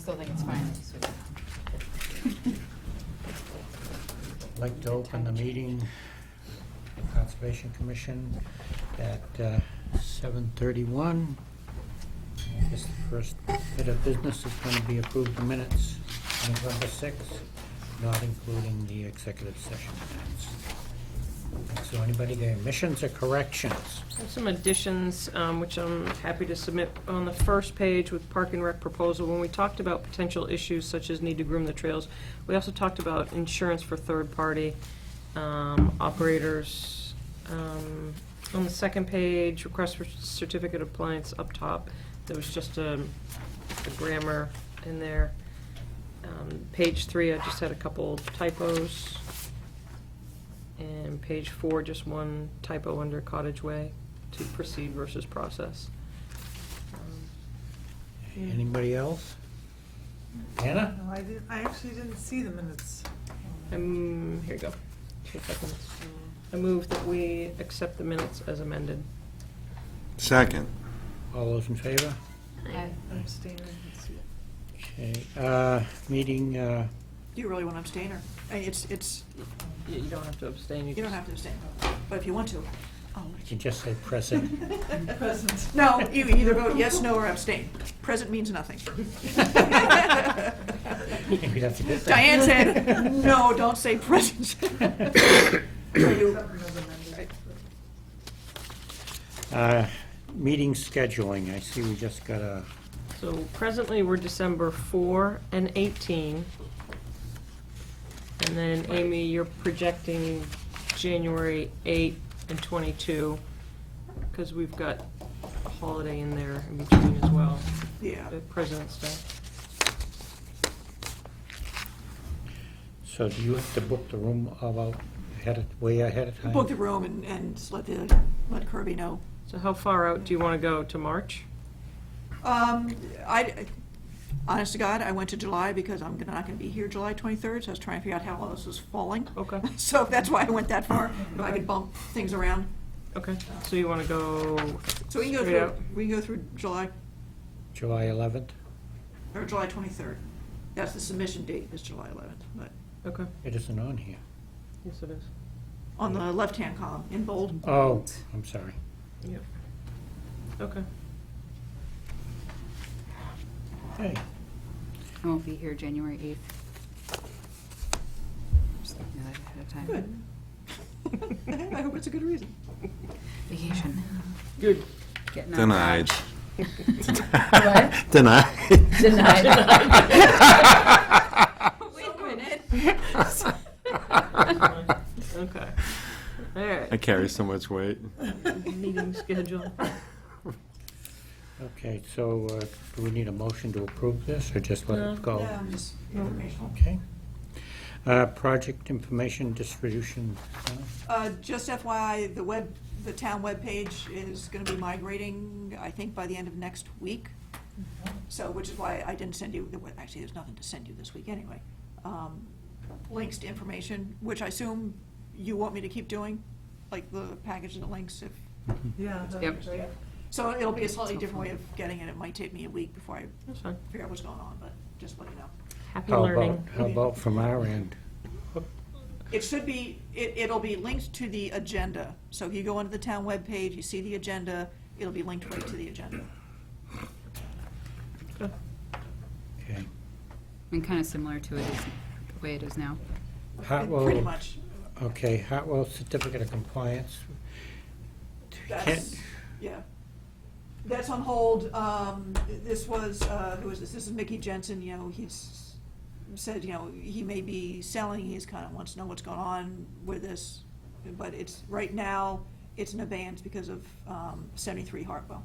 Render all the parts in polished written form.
still think it's fine to switch it on. I'd like to open the meeting, Conservation Commission, at 7:31. I guess the first bit of business is going to be approved the minutes, November 6th, not including the executive session minutes. So anybody got omissions or corrections? There's some additions, which I'm happy to submit on the first page with Park and Rec proposal. When we talked about potential issues such as need to groom the trails, we also talked about insurance for third-party operators. On the second page, request for certificate of compliance up top, there was just a grammar in there. Page 3, I just had a couple typos. And page 4, just one typo under Cottage Way, to proceed versus process. Anybody else? Anna? No, I actually didn't see the minutes. Here you go. 2 seconds. I move that we accept the minutes as amended. Second. All those in favor? Aye. I'm abstaining. Let's see it. Okay, meeting, Do you really want to abstain, or, I mean, it's, You don't have to abstain. you don't have to abstain, but if you want to. I'll you let can just say present. Present. No, you either vote yes, no, or abstain. Present means nothing. We'd have to get that. Diane said, no, don't say present. So you- Something was amended. Meeting scheduling, I see we just got a, So presently, we're December 4 and 18. And then, Amy, you're projecting January 8 and 22, because we've got a holiday in there in between as well, Yeah, the President's Day. so do you have to book the room about way ahead of time? book the room and let Kirby know. So how far out do you want to go, to March? Honest to God, I went to July because I'm not gonna be here July 23rd, so I was trying to figure out how all this was falling. Okay, So that's why I went that far, if I could bump things around. okay. So you want to go So we can go straight through, out? we can go through July, July 11th? or July 23rd. That's the submission date, is July 11th, but Okay, It isn't on here. yes it is. on the left-hand column, in bold. Oh, I'm sorry. Yep. Okay. Hey, I won't be here January 8th. Just thinking that ahead of time. Good. I hope it's a good reason. Vacation. Good. Getting out Denied. Dodge. Denied. Denied. Wait a minute. Okay. All right. I carry so much weight. Meeting schedule. okay, so do we need a motion to approve this, or just let No. it go? Yeah, just informational. Okay. Project information distribution. Just FYI, the town webpage is gonna be migrating, I think, by the end of next week. So, which is why I didn't send you, actually, there's nothing to send you this week anyway. Links to information, which I assume you want me to keep doing, like the package and the links if, Yeah. that'd Yep. be great. so it'll be a slightly different way of getting it. It might take me a week before I That's fine. figure out what's going on, but just let you know. Happy How learning. about, how about from our end? It should be, it'll be linked to the agenda. So if you go onto the town webpage, you see the agenda, it'll be linked right to the agenda. Good. Okay. And kind of similar to it is, the way it is now. Hartwell, Pretty much. okay, Hartwell Certificate of Compliance. That's, yeah. That's on hold. This was, who is this? This is Mickey Jensen, you know, he's said, you know, he may be selling, he's kind of wants to know what's going on with this. But it's, right now, it's in abeyance because of 73 Hartwell.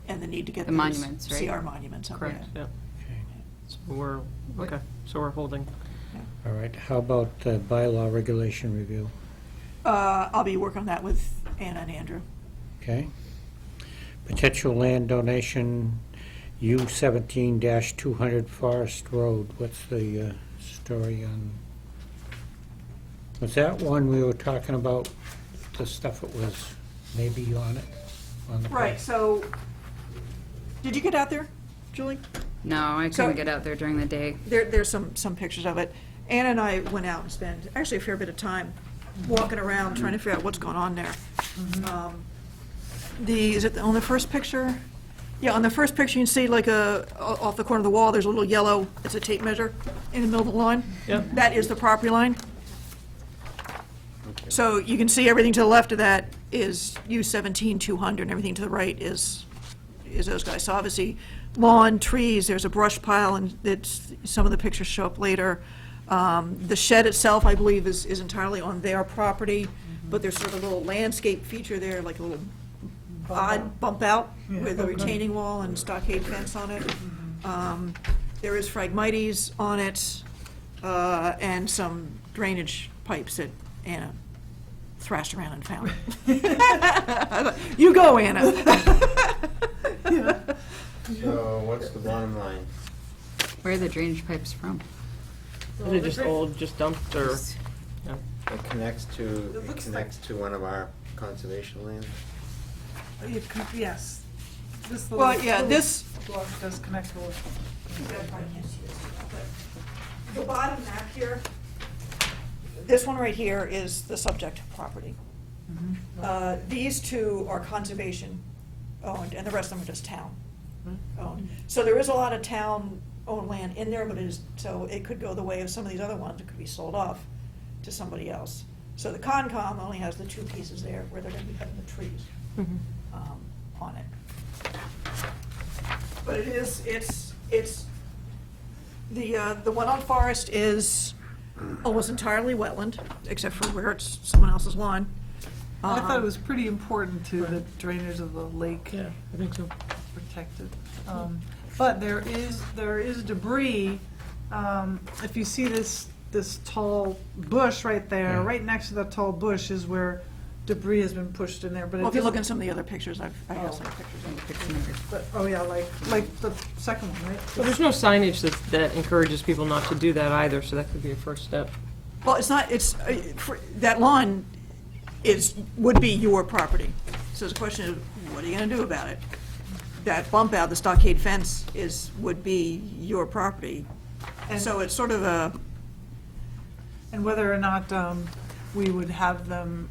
And the need to get The those monuments, right? CR monuments up there. Correct, yeah. Okay. So we're, okay, so we're holding. All right, how about bylaw regulation review? I'll be working on that with Anna and Andrew. Okay. Potential land donation, U17-200 Forest Road. What's the story on? Was that one we were talking about, the stuff that was maybe on it? On the Right, so, did you get out there, Julie? No, I So- couldn't get out there during the day. There's some pictures of it. Ann and I went out and spent actually a fair bit of time walking around trying to figure out what's going on there. Is it on the first picture? Yeah, on the first picture, you can see like off the corner of the wall, there's a little yellow, it's a tape measure in the middle of the line. Yep. That is the property line. So you can see everything to the left of that is U-17-200, and everything to the right is those guys. So obviously, lawn, trees, there's a brush pile, and some of the pictures show up later. The shed itself, I believe, is entirely on their property, but there's sort of a little landscape feature there, like a little odd bump out with a retaining wall and stockade fence on it. There is phragmites on it, and some drainage pipes that Anna thrashed around and found. You go, Anna. So what's the bottom line? Where are the drainage pipes from? They're just old, just dumped, or, yeah. It connects to one of our conservation lands? Yes. This Well, little- yeah, little this, block does connect to it. the bottom map here, this one right here is the subject property. These two are conservation owned, and the rest of them are just town owned. So there is a lot of town-owned land in there, but so it could go the way of some of these other ones, it could be sold off to somebody else. So the CONCOM only has the two pieces there where they're gonna be cutting the trees on it. But it's, the one on Forest is almost entirely wetland, except for where it's someone else's lawn. I thought it was pretty important to the drainage of the lake Yeah, I think so. protected. But there is debris, if you see this tall bush right there, Yeah. right next to that tall bush is where debris has been pushed in there, but it Well, if you look doesn't- in some of the other pictures, I have some pictures of it. But, oh yeah, like the second one, right? Well, there's no signage that encourages people not to do that either, so that could be a first step. Well, that lawn would be your property. So the question is, what are you gonna do about it? That bump out, the stockade fence would be your property. And- So it's sort of a, And whether or not we would have them,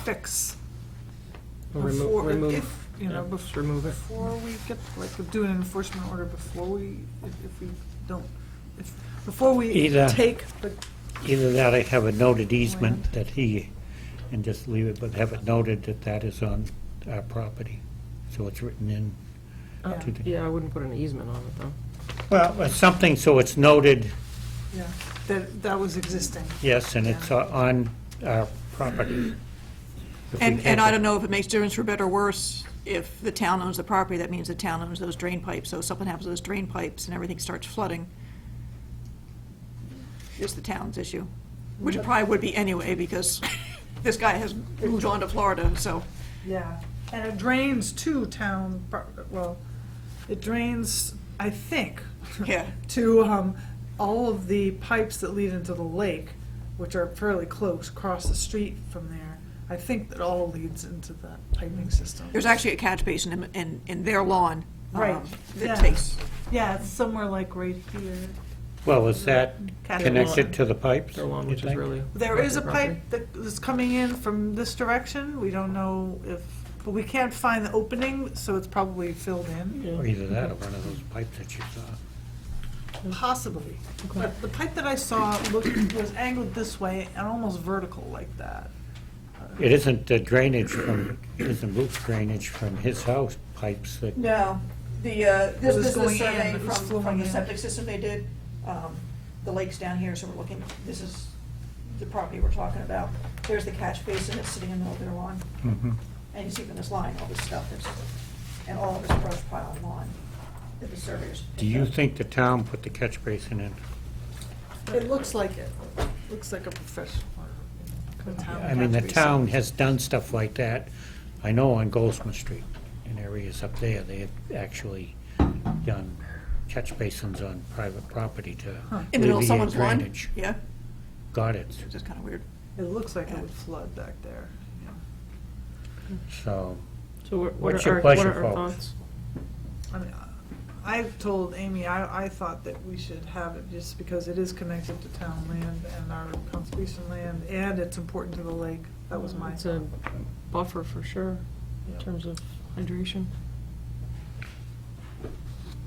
fix Or before, remove, if, yeah, just remove it. before we get, do an enforcement order before we, if we don't, before we Either- take the, Either that or have a noted easement that and just leave it, but have it noted that that is on our property. So it's written in. to the- Yeah, I wouldn't put an easement on it, though. Well, something so it's noted, yeah, that was existing. yes, and it's on our property. If we and can't- I don't know if it makes difference for better or worse. If the town owns the property, that means the town owns those drain pipes. So if something happens to those drain pipes and everything starts flooding, it's the town's issue, which it probably would be anyway, because this guy has moved on to Florida, so. Yeah, and it drains to town, well, it drains, I think, Yeah. to all of the pipes that lead into the lake, which are fairly close, across the street from there. I think that all leads into that piping system. There's actually a catch basin in their lawn. Right, That yeah. takes, Yeah, it's somewhere like right here. Well, is that Catch connected lawn. to the pipes? Their lawn, you which is think? really. There is a property. pipe that is coming in from this direction. We don't know but we can't find the opening, so it's probably filled in. Or either that or one of those pipes that you saw. Possibly. But the pipe that I saw was angled this way and almost vertical like that. It isn't the drainage it isn't Luke's drainage from his house pipes that, no, this was is the going in, survey it was from flowing the in. septic system they did. The lake's down here, so we're looking, this is the property we're talking about. There's the catch basin that's sitting in the middle of their lawn. Mhm. And you see from this line, all this stuff and all of this brush pile and lawn that the surveyors. do you think the town put the catch basin in? It looks like it. Looks like a professional. I mean, the town has done stuff like that. I know on Goldsmith Street, in areas up there, they have actually done catch basins on private property to In the middle of alleviate someone's lawn? drainage. Yeah, Got it. it's just kind of weird. It looks like it would flood back there. So, So What's what your are pleasure, our folks? thoughts? I mean, I've told Amy, I thought that we should have it just because it is connected to town land and our conservation land, and it's important to the lake. That was my It's thought. a buffer for sure, in Yep. terms of hydration.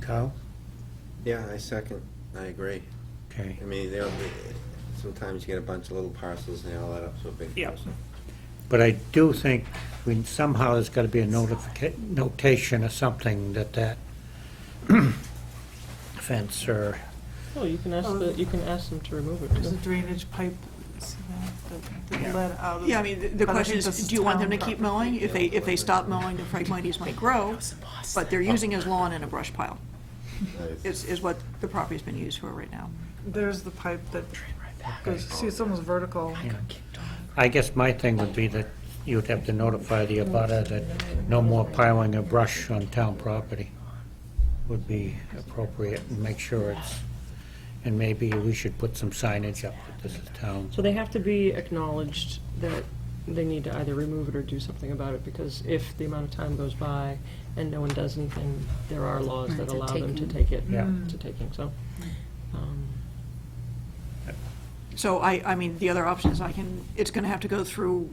Kyle? Yeah, I second, I agree. Okay. I mean, sometimes you get a bunch of little parcels and they all add up to a big Yeah. parcel. But I do think somehow there's got to be a notation or something that fence or, Oh, you can ask you can ask them to remove it. There's a too. drainage pipe that led out of. Yeah, I mean, the but I question think is, this is do you want them to town keep property. mowing? If they stop mowing, the phragmites might grow, but they're using his lawn in a brush pile, is what the property's been used for right now. There's the pipe that goes, see, it's almost vertical. you know. I guess my thing would be that you'd have to notify the abutter that no more piling of brush on town property would be appropriate, and make sure and maybe we should put some signage up that this is town. So they have to be acknowledged that they need to either remove it or do something about it, because if the amount of time goes by and no one does anything, there are laws Right, that to allow them to taking. take it, Yeah. to taking, so. So I mean, the other option is it's gonna have to go through,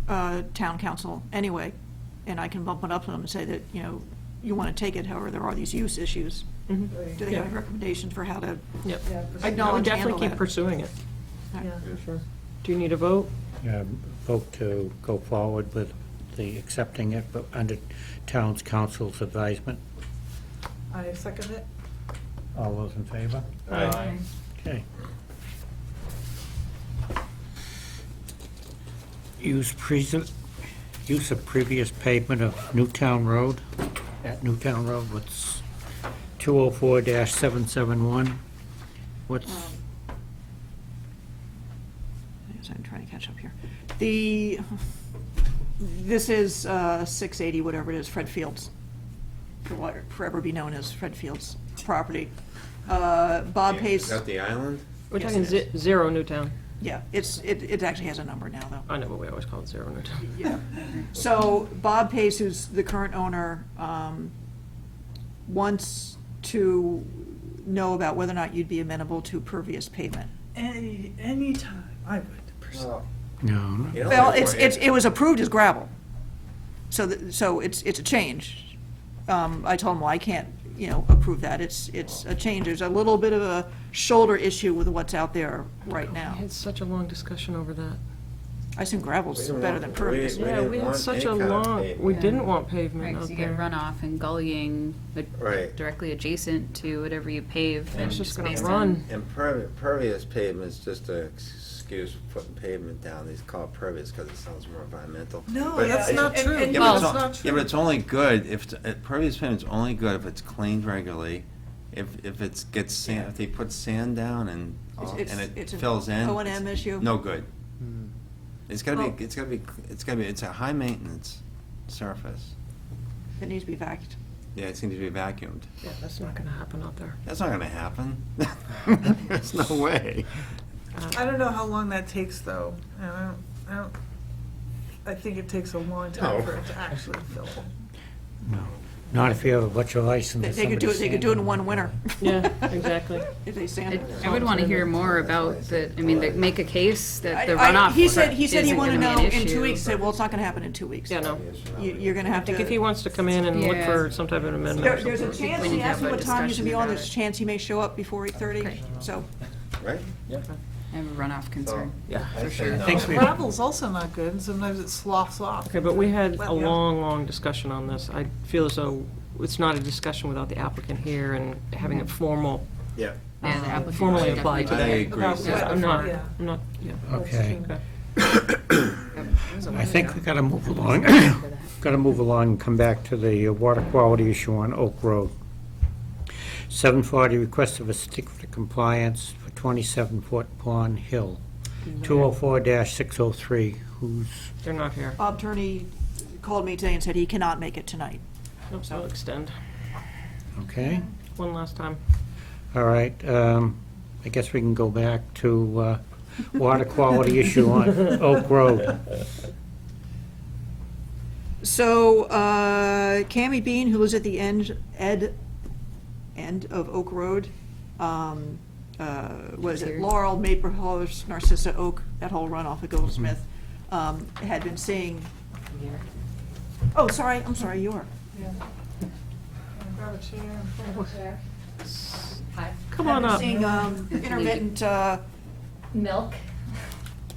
town council anyway, and I can bump it up to them and say that, you wanna take it, however, there are these use issues. Mhm. Do they have recommendations for how to, Yep. Yeah, I would Acknowledge, definitely handle keep that. pursuing it, yeah. for sure. Do you need a vote? Vote to go forward with the accepting it, but under town's council's advisement. I second it. All those in favor? Aye. Okay. Use of previous pavement of Newtown Road, at Newtown Road, what's 204-771? What's, I'm trying to catch up here. This is 680, whatever it is, Fred Fields, for what forever be known as Fred Fields property. Bob Is pays, that the island? We're Yes, talking it is. Zero Newtown. yeah, it actually has a number now, though. I know, but we always call it Zero Newtown. Yeah. So Bob Pace, who's the current owner, wants to know about whether or not you'd be amenable to pervious pavement. Anytime, I would personally. no, You know, Well, like, it was approved as gravel, so it's a change. I told him, well, I can't, approve that, it's a change, there's a little bit of a shoulder issue with what's out there right We now. had such a long discussion over that. I assume gravel's better than pervious. We Yeah, didn't we had want such any a kind of long, pavement. we Yeah. didn't want Right, pavement 'cause out you get there. runoff and gullying Right. directly adjacent to whatever you pave. It's and just gonna based run. on- And pervious pavement is just an excuse for putting pavement down. They call it pervious because it sounds more environmental. No, But that's I- not true. and- Yeah, Well- but it's, That's on- not yeah, true. but it's only good if, pervious pavement's only good if it's cleaned regularly, if it's, gets sand, if they put sand down and It's it an fills in. O&M it's issue? No good. It's gotta Well- be, it's a high maintenance surface. It needs to be vacuumed. Yeah, it seems to be vacuumed. Yeah, that's not gonna happen out there. That's not gonna happen. There's no way. I don't know how long that takes, though, and I think it takes a long time No. for it to actually fill. no. Not if you have a bunch of ice and They there's could do it, somebody they could do it in standing one on winter. Yeah, exactly. If they sand it. I would want to hear more about make a case that the I- runoff He said he isn't wanted to gonna be know an in 2 issue, weeks, said, but- well, it's not gonna happen in 2 weeks. Yeah, no. You're gonna I have think if he to, wants to come in and look Yeah. for some type of amendment or there's a something. chance, We need he to asked me have a what time he's gonna be on, discussion there's a about chance he may show up before 8:30, Okay. so. Right? I have a runoff concern. Yeah. For sure. I think we- Gravel's also not good, and sometimes it sloughs off. Okay, but we had Well, a yeah. long discussion on this. I feel as though it's not a discussion without the applicant here and having it formal, Yeah. Yeah, the applicant formally should applied to definitely that. I agree. About Yeah, what- I'm not, yeah. yeah. Okay. Okay. I think we gotta move along, gotta move along and come back to the water quality issue on Oak Road. 740, request of a certificate of compliance for 27-foot Pond Hill. 204-603, who's, They're not here. Bob Turney called me today and said he cannot make it tonight. Nope, I'll extend. okay, One last time. all right, I guess we can go back to water quality issue on Oak Road. So, Cammy Bean, who lives at the end of Oak Road. Was it Here. Laurel, Maple Horse, Narcissa, Oak, that whole run off of Goldsmith, had been saying, oh, sorry, I'm sorry, you are. Yeah. Grab a chair. Hi. Come on up. Seeing intermittent Milk.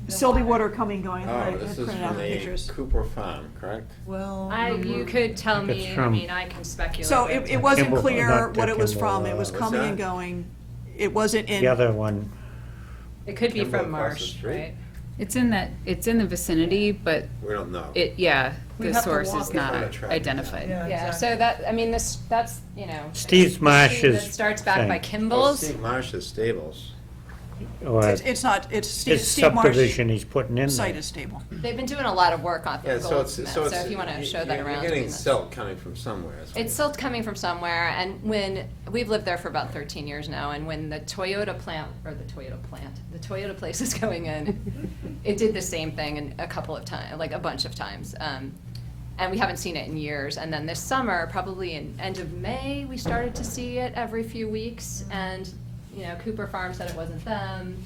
silty water coming, going. I Oh, this had is printed out from the the pictures. Cooper Farm, correct? Well. You could tell It's me, I from- mean, I can speculate. So but- it wasn't Kimball, clear not what it was Kimball, from, it was what's coming and that? going. It wasn't in. The other one, It could be Kimball from across the Marsh, street. right? It's in the vicinity, but We don't know. yeah, We the have to source walk is it. not Try to track it down. identified. Yeah, Yeah, exactly. so that, I mean, that's, Steve's it's- Marsh is It starts back by saying- Kimball's. Steve Marsh's stables. or It's not, it's his Steve Marsh subdivision he's putting in site there. is stable. They've been doing a lot of work on Yeah, so it's, Goldsmith, so so it's. if you want to show that you're- around. You're I getting mean, that's- silt coming from somewhere. is what It's silt coming from somewhere, and when, we've lived there for about 13 years now, and when the Toyota place is going in, it did the same thing in a couple of times, like a bunch of times. And we haven't seen it in years. And then this summer, probably in end of May, we started to see it every few weeks. And, Cooper Farm said it wasn't them.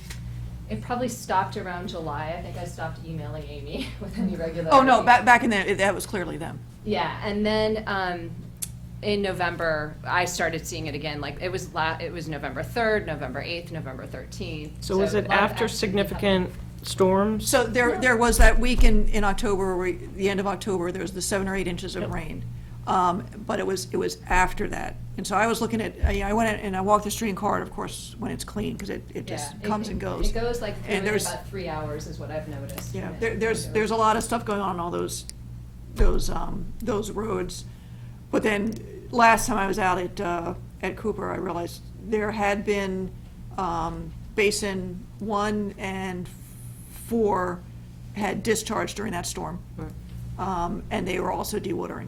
It probably stopped around July. I think I stopped emailing Amy with any regularity. Oh, no, back in there, that was clearly them. Yeah, and then in November, I started seeing it again. Like it was November 3rd, November 8th, November 13th. So was it a lot of after activity significant storms? So there was that week in October, the end of October, there was the 7 or 8 inches of rain. But it was after that. And so I was looking at, I went in and I walked the stream corridor, of course, when it's clean, because it just Yeah, comes and goes. It goes like And through in there's- about 3 hours is what I've noticed. Yeah, Yeah. there's a lot of stuff going on all those roads. But then, last time I was out at Cooper, I realized there had been, Basin 1 and 4 had discharged during that storm. And they were also dewatering.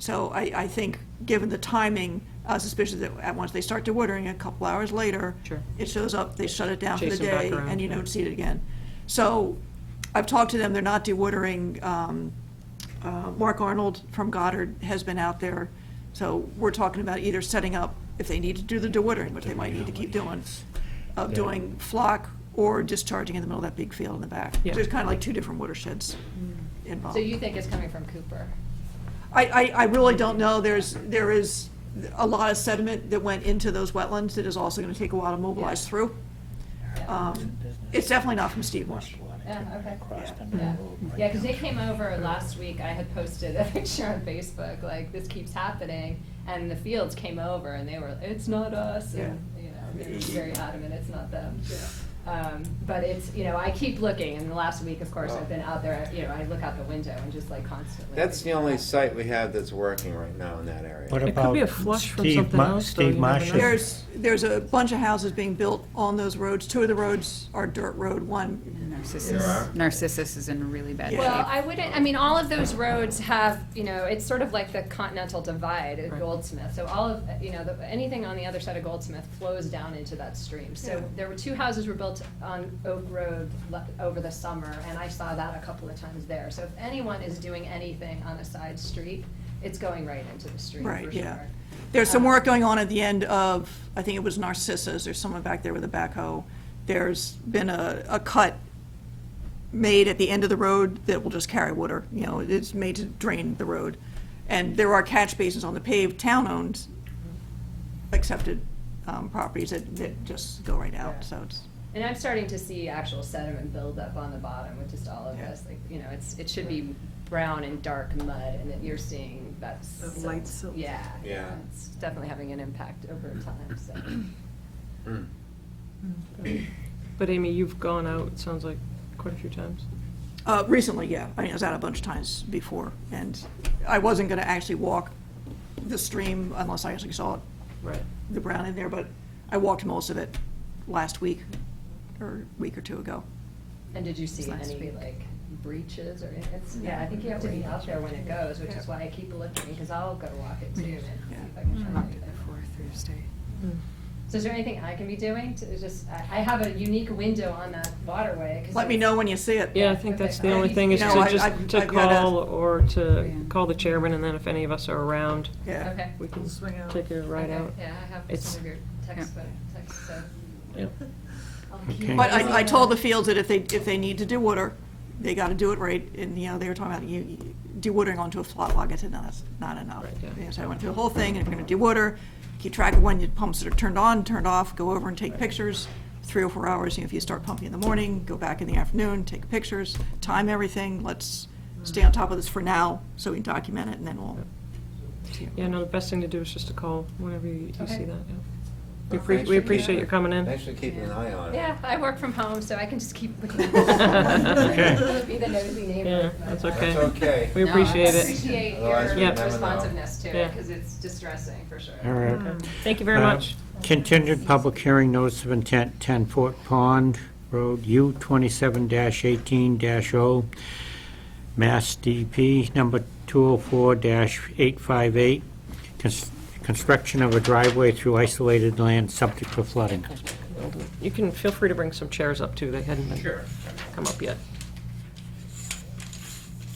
So I think, given the timing, I was suspicious that once they start dewatering, a couple hours later, Sure. it shows up, they shut it down for the Chasing back day, around, and you yeah. don't see it again. So I've talked to them, they're not dewatering. Mark Arnold from Goddard has been out there. So we're talking about either setting up, if they need to do the dewatering, which they might need to keep doing, of doing flock or discharging in the middle of that big field in the back. Yeah. There's kind of like 2 different watersheds involved. So you think it's coming from Cooper? I really don't know. There is a lot of sediment that went into those wetlands that is also gonna take a while to mobilize Yeah. through. It's definitely not from Steve Marsh. Yeah, okay. Yeah, because they came over last week, I had posted a picture on Facebook, like, this keeps happening, and the fields came over, and they were, it's not us, and, they were very adamant, it's not them. But it's, I keep looking, and the last week, of course, I've been out there, I look out the window and just like constantly. That's the only site we have that's working right now in that area. What It could about be a flush from Steve something Ma- else, though, Steve you never Marsh's? know. There's a bunch of houses being built on those roads. 2 of the roads are dirt road, one, Narcissus is in really bad shape. Well, I mean, all of those roads have, it's sort of like the Continental Divide at Right. Goldsmith. So all of, anything on the other side of Goldsmith flows down into that stream. So Yeah. there were 2 houses were built on Oak Road over the summer, and I saw that a couple of times there. So if anyone is doing anything on a side street, it's going right into the stream, right, for yeah. sure. There's some work going on at the end of, I think it was Narcissus, there's someone back there with a backhoe. There's been a cut made at the end of the road that will just carry water, it's made to drain the road. And there are catch basins on the paved, town-owned, accepted properties that just go right out, Yeah. so it's. And I'm starting to see actual sediment build up on the bottom with just all of Yeah. this, like, it should be brown and dark mud, and then you're seeing that The silt. light silt. Yeah. Yeah. It's definitely having an impact over time, so. Hmm. But Amy, you've gone out, it sounds like, quite a few times. Recently, yeah. I was out a bunch of times before, and I wasn't gonna actually walk the stream unless I actually saw it, Right. the brown in there, but I walked most of it last week, or a week or 2 ago. And did you see Last any, week. like, breaches or, yeah, I think you have to be out there when it goes, which is why I keep looking, because I'll go walk it too and see if I can find anything. Before Thursday. So is there anything I can be doing to just, I have a unique window on that waterway. 'Cause Let me know when you see it. Yeah, I think that's the only thing is No, to just, to I've gotta- call or to Yeah. call the chairman, and then if any of us are around, Yeah. Okay. we can Swing out. take a ride Okay, out. Yeah, I have It's- some of your texts, so. Yep. I'll Okay. keep But an eye I on told that. the fields that if they need to do water, they gotta do it right, and, they were talking about dewatering onto a flat log. I said, no, that's not enough. Right, yeah. So I went through the whole thing, and if you're gonna dewater, keep track of when your pumps are turned on, turned off, go over and take pictures, 3 or 4 hours, if you start pumping in the morning, go back in the afternoon, take pictures, time everything, let's stay on top of this for now, so we can document it, and then we'll. Yeah, no, the best thing to do is just to call whenever you see Okay. that, yeah. Well, We thanks for appreciate keeping- you coming in. Thanks for keeping an eye on it. Yeah, I work from home, so I can just keep looking at Okay. Be the nosy neighbor. Yeah, that's okay. That's okay. We No, appreciate I it. appreciate Otherwise your we'd never know. responsiveness to Yeah. it, because it's distressing, for sure. All right. Thank you very Uh, much. Continued public hearing, notice of intent, 10 Fort Pond Road, U 27-18-0, Mass DP number 204-858, construction of a driveway through isolated land subject to flooding. You can feel free to bring some chairs up too, they hadn't come up yet.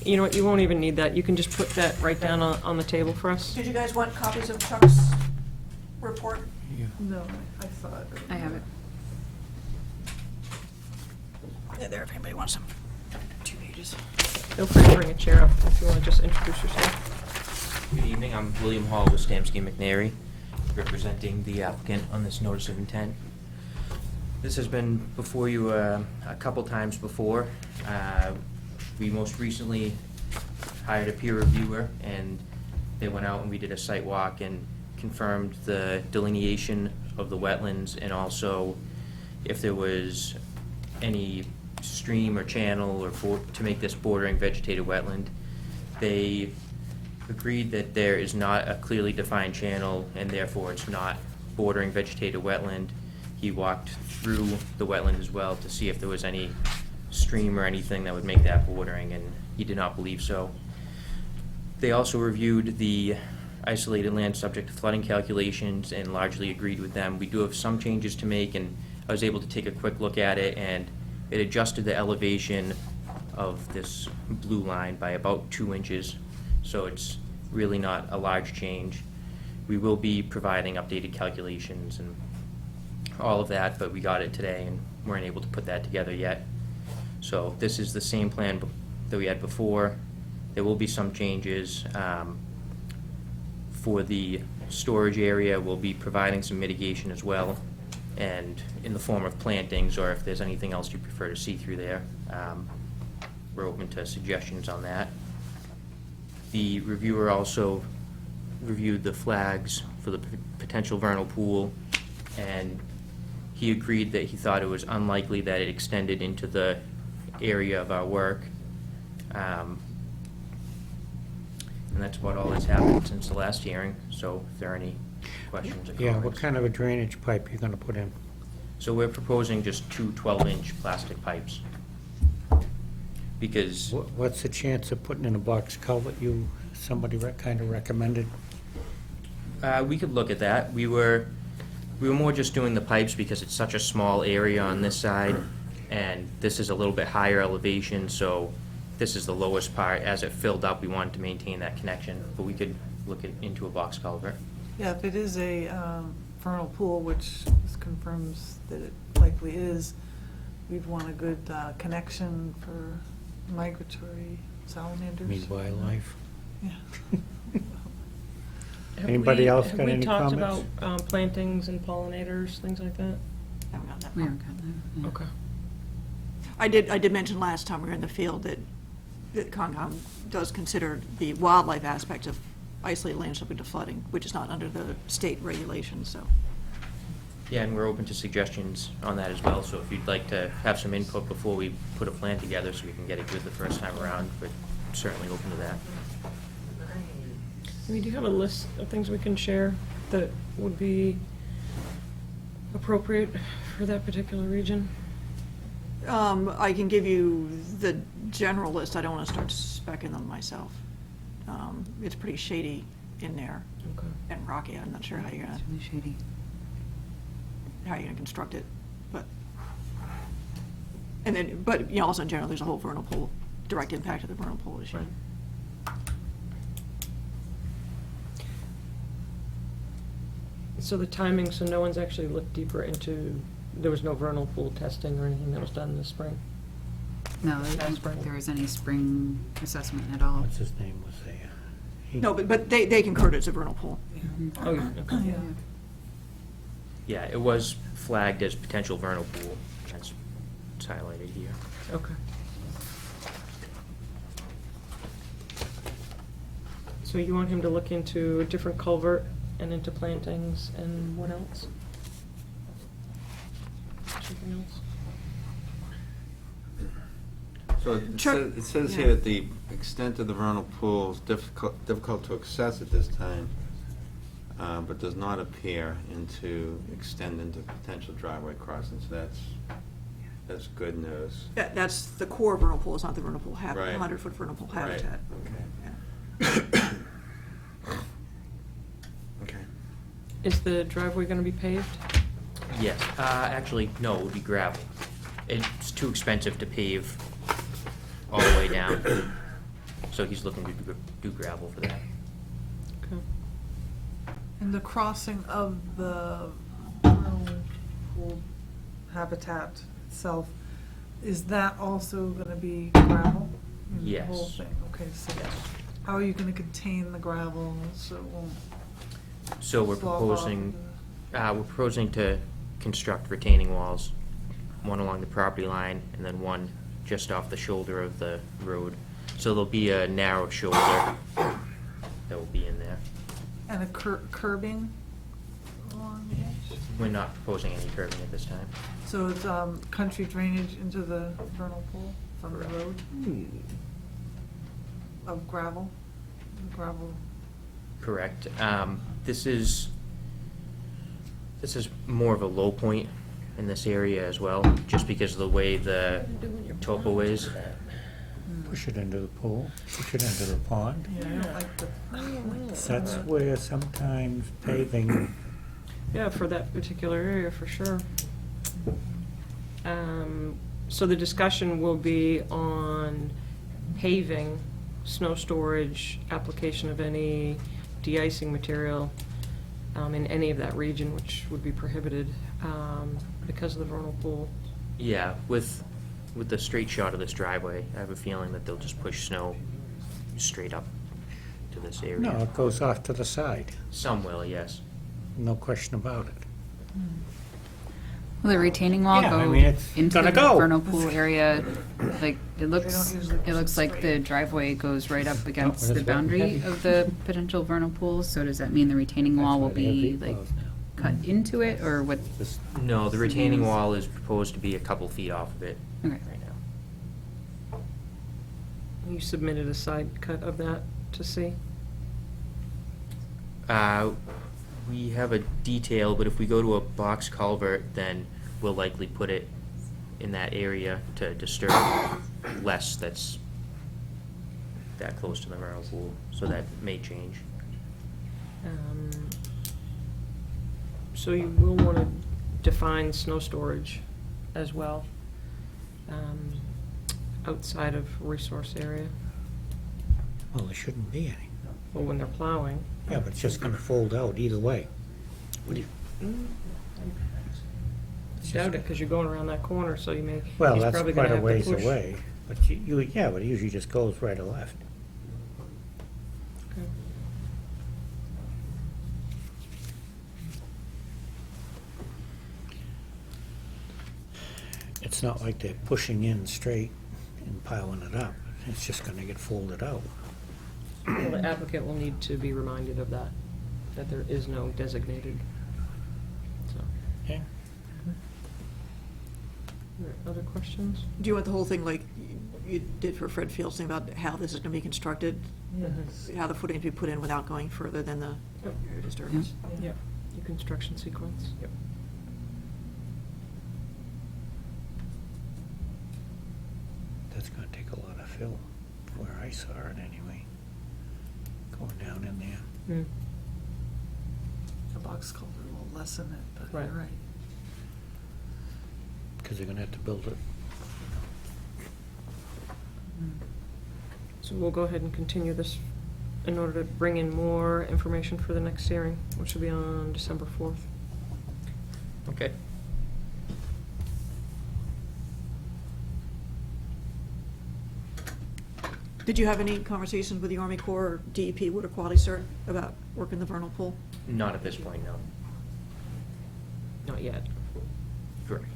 You know what, you won't even need that, you can just put that right down on the table for us. Did you guys want copies of Chuck's report? No, I saw it. I have it. Yeah, there, if anybody wants them. 2 pages. Feel free to bring a chair up if you want to just introduce yourself. Good evening, I'm William Hall with Stamsky McNary, representing the applicant on this notice of intent. This has been before you a couple times before. We most recently hired a peer reviewer, and they went out and we did a site walk and confirmed the delineation of the wetlands, and also if there was any stream or channel or to make this bordering vegetated wetland. They agreed that there is not a clearly defined channel, and therefore it's not bordering vegetated wetland. He walked through the wetland as well to see if there was any stream or anything that would make that bordering, and he did not believe so. They also reviewed the isolated land subject to flooding calculations and largely agreed with them. We do have some changes to make, and I was able to take a quick look at it, and it adjusted the elevation of this blue line by about 2 inches, so it's really not a large change. We will be providing updated calculations and all of that, but we got it today and weren't able to put that together yet. So this is the same plan that we had before. There will be some changes. For the storage area, we'll be providing some mitigation as well, and in the form of plantings, or if there's anything else you prefer to see through there. We're open to suggestions on that. The reviewer also reviewed the flags for the potential vernal pool, and he agreed that he thought it was unlikely that it extended into the area of our work. And that's about all that's happened since the last hearing, so if there are any questions or Yeah, comments. what kind of a drainage pipe you gonna put in? So we're proposing just 2 12-inch plastic pipes. Because What's the chance of putting in a box culvert somebody kind of recommended? we could look at that. We were more just doing the pipes because it's such a small area on this side, and this is a little bit higher elevation, so this is the lowest part. As it filled up, we wanted to maintain that connection, but we could look into a box culvert. Yeah, if it is a vernal pool, which this confirms that it likely is, we'd want a good connection for migratory salamanders. Mean wildlife? Yeah. Anybody else got any Have we talked comments? about plantings and pollinators, things like that? Haven't gotten that We far. haven't gotten that. Okay. I did mention last time we were in the field that CONCOM does consider the wildlife aspect of isolated land subject to flooding, which is not under the state regulations, so. Yeah, and we're open to suggestions on that as well, so if you'd like to have some input before we put a plan together so we can get it good the first time around, we're certainly open to that. I mean, do you have a list of things we can share that would be appropriate for that particular region? I can give you the general list. I don't want to start specking them myself. It's pretty shady in there Okay. and rocky. I'm not sure how you're It's gonna. really shady. how you're gonna construct it, but. And then, but, you know, also in general, there's a whole vernal pool, direct impact of the vernal pool issue. Right. So the timing, so no one's actually looked deeper into, there was no vernal pool testing or anything that was done in the spring? No, I don't think there was any spring assessment at all. What's his name was there? He- No, but they concurred it's a vernal pool. Oh, yeah, okay. Yeah. Yeah, it was flagged as potential vernal pool, that's it's highlighted here. Okay. So you want him to look into a different culvert and into plantings and what else? Something else? So it Sure. says Yeah. here that the extent of the vernal pool is difficult to access at this time, but does not appear extend into potential driveway crossings. That's good news. That's the core vernal pool, it's not the vernal pool Right. 100-foot vernal pool Right. habitat. Okay. Okay. Is the driveway gonna be paved? Yes, actually, no, it would be gravel. It's too expensive to pave all the way down, so he's looking to do gravel for that. Okay. And the crossing of the vernal pool habitat itself, is that also gonna be gravel? In the whole Yes. thing? Okay, so Yes. how are you gonna contain the gravel so it won't So we're slough off proposing, into- we're proposing to construct retaining walls, one along the property line and then one just off the shoulder of the road. So there'll be a narrow shoulder that will be in there. And a curbing along the edge? We're not proposing any curbing at this time. So it's country drainage into the vernal pool from the Correct. road of gravel? Gravel, Correct. This is more of a low point in this area as well, just because of the way the topo is. Push it into the pool, push it into the pond. yeah, I don't like the. That's where sometimes paving, Yeah, for that particular area, for sure. So the discussion will be on paving, snow storage, application of any de-icing material in any of that region, which would be prohibited because of the vernal pool. Yeah, with the straight shot of this driveway, I have a feeling that they'll just push snow straight up to this area. no, it goes off to the side, Some will, yes. no question about it. Will the retaining wall Yeah, I go mean, it's into gonna the go. vernal pool area? Like, it looks usually push it like the straight. driveway goes right up but against it's the boundary heavy. of the potential vernal pool, so does that mean the retaining wall will That's why they have be heat like walls now. cut into it, or what? This- No, the retaining wall is proposed to be a couple feet off of it Okay. right now. You submitted a side cut of that to see? We have a detail, but if we go to a box culvert, then we'll likely put it in that area to disturb less that's that close to the vernal pool, so that may change. So you will want to define snow storage as well, outside of resource area, Well, there shouldn't be any. or when they're plowing. Yeah, but it's just gonna fold out either way. Doubt it, because you're going around that corner, so you may, Well, he's that's probably quite gonna a have to ways push. away, but yeah, but it usually just goes right or left. Okay. It's not like they're pushing in straight and piling it up. It's just gonna get folded out. Well, the applicant will need to be reminded of that there is no designated, so. Okay. Are there other questions? Do you want the whole thing like you did for Fred Fields, thing about how this is gonna be constructed? How the footing to be put in without going further than the Yep. area disturbance? Yep, your construction sequence. Yep. That's gonna take a lot of fill, where I saw it anyway. Going down in there. Mm. The box culvert will lessen it, but Right. you're right. because they're gonna have to build it. So we'll go ahead and continue this in order to bring in more information for the next hearing, which will be on December 4th. Okay. Did you have any conversations with the Army Corps or DEP Water Quality Cert about working the vernal pool? Not at this point, no. Not yet. Correct.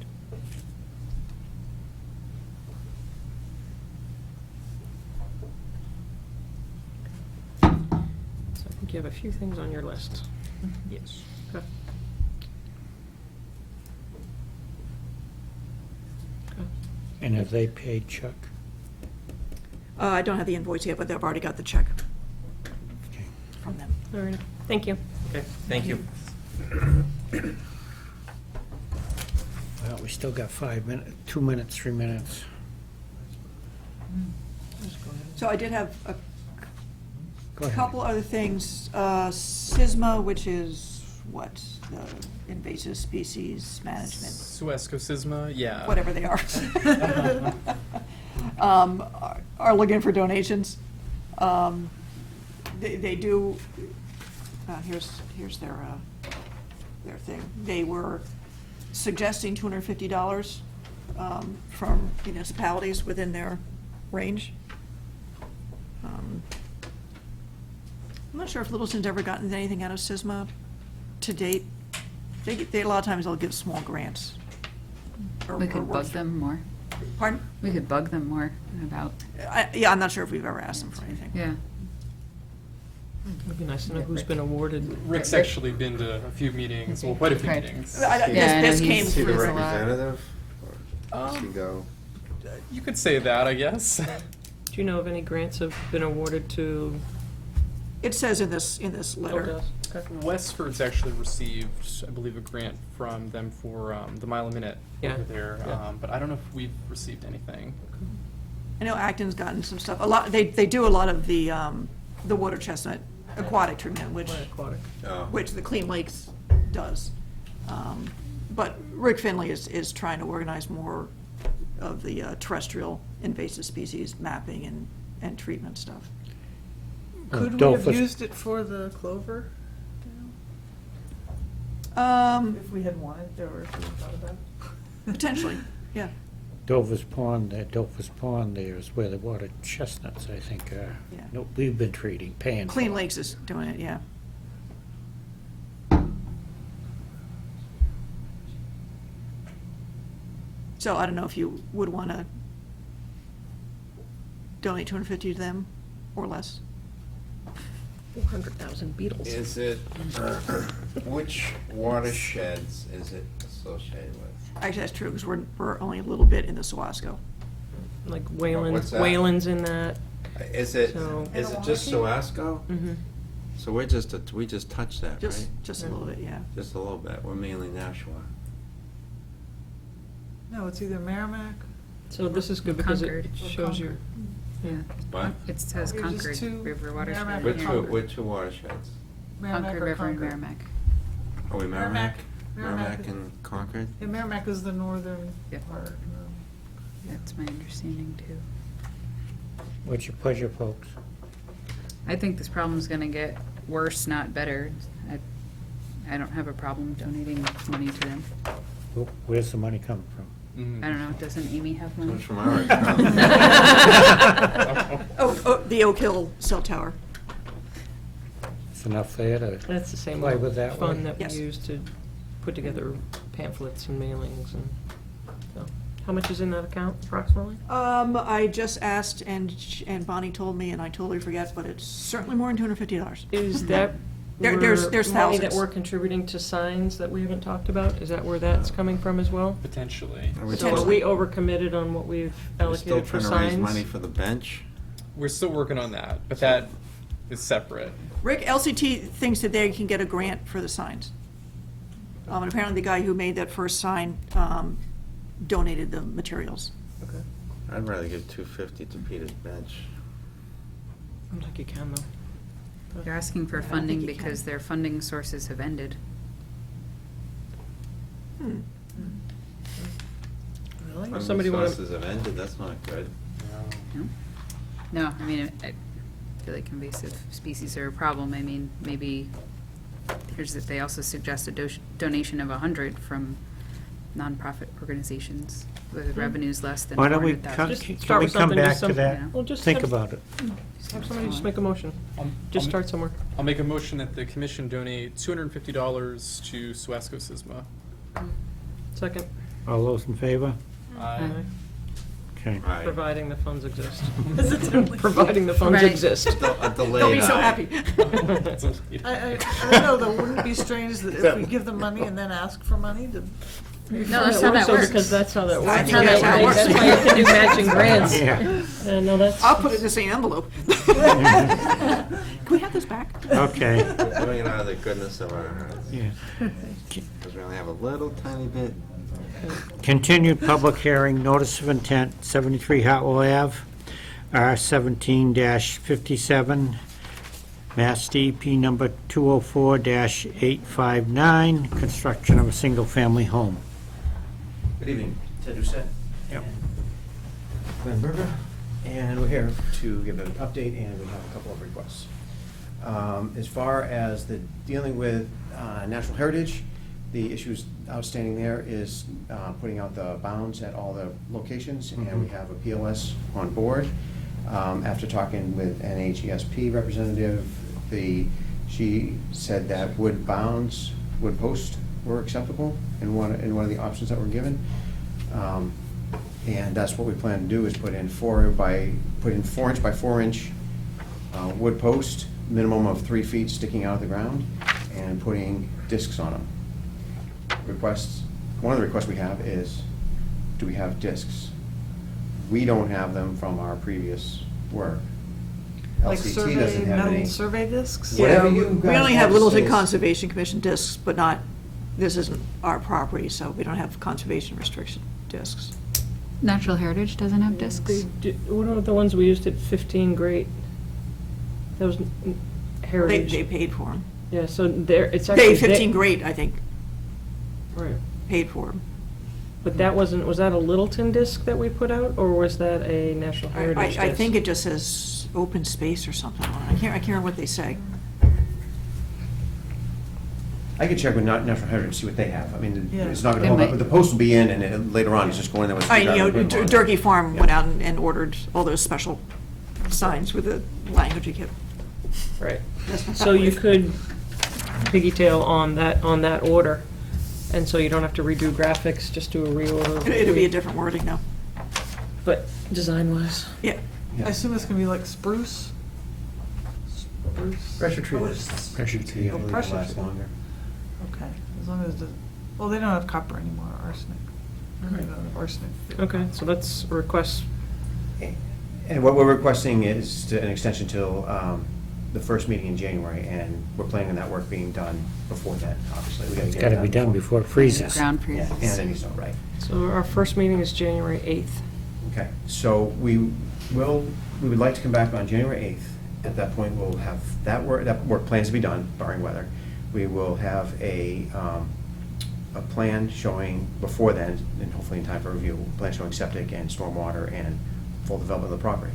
So I think you have a few things on your list. Yes. Okay. Okay. And have they paid Chuck? I don't have the invoice yet, but they've already got the check Okay. from them. All right, thank you. Okay, thank you. Well, we still got 5 minutes, 2 minutes, 3 minutes. So I did have a Go ahead. couple other things. SISMA, which is what? The invasive species management, Suescosisma, yeah. whatever they are. Are looking for donations. They do, here's their thing. They were suggesting $250 from municipalities within their range. I'm not sure if Littleton's ever gotten anything out of SISMA to date. They a lot of times they'll give small grants. or- We or could work bug them more. Pardon? We could bug them more about, Yeah, I'm not sure if we've ever asked them for anything. yeah. It'd be nice to know who's been awarded. Rick's actually been to a few meetings, well, quite a few Right. meetings. Yeah, I know This came he's- Is he the through. There's a lot. representative? Or does he Um, go? You could say that, I guess. Do you know if any grants have been awarded to? It says in this letter. Okay. Westford's actually received, I believe, a grant from them for the Mile a Minute Yeah, over there, yeah. but I don't know if we've received anything. I know Acton's gotten some stuff. A lot, they do a lot of the water chestnut aquatic treatment, Aquatic. Oh. which the Clean Lakes does. But Rick Finley is trying to organize more of the terrestrial invasive species mapping and treatment stuff. Could we have Dolphus- used it for the clover? If we had wanted to, or if we thought about it? Potentially, yeah. Dover's Pond there is where the water chestnuts, I think, are. Yeah. No, we've been paying. for Clean it. Lakes is doing it, yeah. So I don't know if you would want to donate $250 to them or less. 400,000 beetles. Is it, which watersheds is it associated with? Actually, that's true, because we're only a little bit in the Suasco. Like what's that? Wayland's in that. Is it So- just Suasco? Mm-hmm. So we just touched that, right? Just a little bit, yeah. Just a little bit. We're mainly Nashua. No, it's either Merrimack. So this is good because it Concord. shows you. Yeah. What? It says There's just Concord two River Merrimack watershed. or Which Concord. which two watersheds? Merrimack Concord or River and Concord. Merrimack. Are we Merrimack. Merrimack? Merrimack. Merrimack and Concord? Yeah, Merrimack is the northern Yep. part. That's my understanding too. What's your pleasure, folks? I think this problem's gonna get worse, not better. I don't have a problem donating money to them. Where's the money coming from? Mhm. I don't know, doesn't Amy have money? Comes from our account. Oh, the Oak Hill cell tower. It's enough there to That's the same play with that fund way? that we Yes. use to put together pamphlets and mailings and so. How much is in that account approximately? I just asked, and Bonnie told me, and I totally forget, but it's certainly more than $250. Is that There's where money that thousands. we're contributing to signs that we haven't talked about? Is that where that's coming from as well? Potentially. Are we So are still- we overcommitted on what we've We're still allocated for trying to raise signs? money for the bench? We're still working on that, but that is separate. Rick, LCT thinks that they can get a grant for the signs. And apparently the guy who made that first sign donated the materials. Okay. I'd rather give $250 to Peter's bench. Seems like you can though. They're asking for I don't funding think you because can. their funding sources have ended. Hmm. Really? When Somebody wanna- resources have ended, that's not good. No, I mean, I feel like invasive species are a problem. I mean, maybe, they also suggest a donation of 100 from nonprofit organizations with revenues less than Why don't we, 400,000. Just can start we with come something, just back to some- that? Well, just Think have- about it. Have somebody just make a motion. Just start somewhere. I'll make a motion that the commission donate $250 to Suasco SISMA. Second, All those in favor? Aye. Okay. Right. providing the funds exist. Providing the funds Right. exist. A delayed They'll be so aye. happy. I don't know, though, wouldn't it be strange that if we give them money and then ask for money to? No, that's how that works. Because that's how that works. think that's how it works. That's why you have to do matching grants. Yeah. No, that's. I'll put it in the same envelope. Can we have this back? Okay, We're doing it out of the goodness of our hearts, yeah. because we only have a little tiny bit. Continued public hearing, notice of intent, 73 Hartwell Ave, R17-57, Mass DEP number 204-859, construction of a single-family home. Good evening, Ted Doucette. Yep. and Glenn Berger, and we're here to give an update, and we have a couple of requests. As far as the dealing with natural heritage, the issues outstanding there is putting out the bounds at all the locations, and we have a POS on board. After talking with an HESP representative, she said that wood bounds, wood posts were acceptable in one of the options that were given. And that's what we plan to do, is put in 4 inch by 4 inch wood post, minimum of 3 feet sticking out of the ground, and putting discs on them. One of the requests we have is, do we have discs? We don't have them from our previous work. Like LCT survey, doesn't have metal any. survey discs? Whatever Yeah, you we guys only have have Littleton is- Conservation Commission discs, but not, this isn't our property, so we don't have conservation restriction discs. Natural Heritage doesn't have discs? What are the ones we used at 15 Great? Those heritage. They paid for them. Yeah, so there, it's actually. 15 Great, I think, Right. paid for them. But that wasn't, was that a Littleton disc that we put out, or was that a National Heritage disc? I think it just says open space or something on it. I can't remember what they say. I could check with National Heritage, see what they have. I mean, Yeah. it's not gonna They hold up, might- but the post will be in, and later on, it's just going there with. Durkee Farm went out and ordered all those special signs with the language you get. Right. So you could piggy tail on that order, and so you don't have to redo graphics, just do a reorder. It'll be a different wording now. But design-wise. Yeah. I assume it's gonna be like spruce? Spruce? Pressure treated. Pressure treated. I believe Pressure it'll last treated. longer. Okay, as long as the, well, they don't have copper anymore, arsenic. They don't have arsenic. Okay, so that's a request. And what we're requesting is an extension till the first meeting in January, and we're planning on that work being done before then, obviously. We gotta It's get got to it be done before it freezes. Ground Yeah, freezes. and then you start, right. So our first meeting is January 8th. Okay, so we would like to come back on January 8th. At that point, we'll have that work plans to be done, barring weather. We will have a plan showing, before then, and hopefully in time for review, a plan showing septic and stormwater and full development of the property.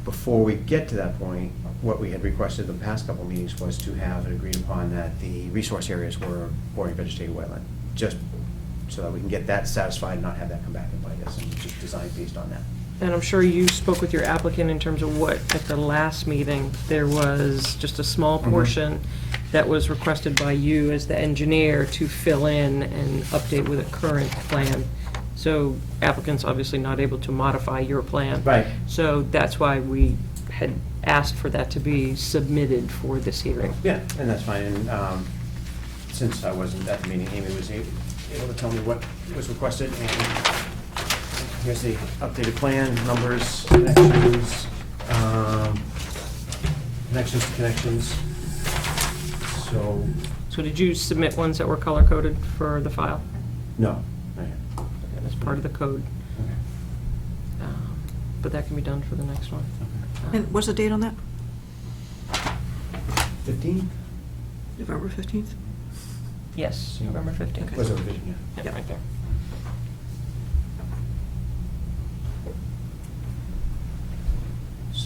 Before we get to that point, what we had requested the past couple of meetings was to have it agreed upon that the resource areas were boring vegetated wetland, just so that we can get that satisfied and not have that come back and bite us, and just design based on that. And I'm sure you spoke with your applicant in terms of what, at the last meeting, there was just a small portion that was requested by you as the engineer to fill in and update with a current plan. So applicant's obviously not able to modify your plan. Right. So that's why we had asked for that to be submitted for this hearing. Yeah, and that's fine, and since I wasn't at the meeting, Amy was able to tell me what was requested, and here's the updated plan, numbers, connections to connections. So did you submit ones that were color-coded for the file? No, not yet. Okay, that's part of the code. Okay. But that can be done for the next one. And what's the date on that? 15? November 15th? Yes, November 15th. Was a revision, yeah. Yeah, right there.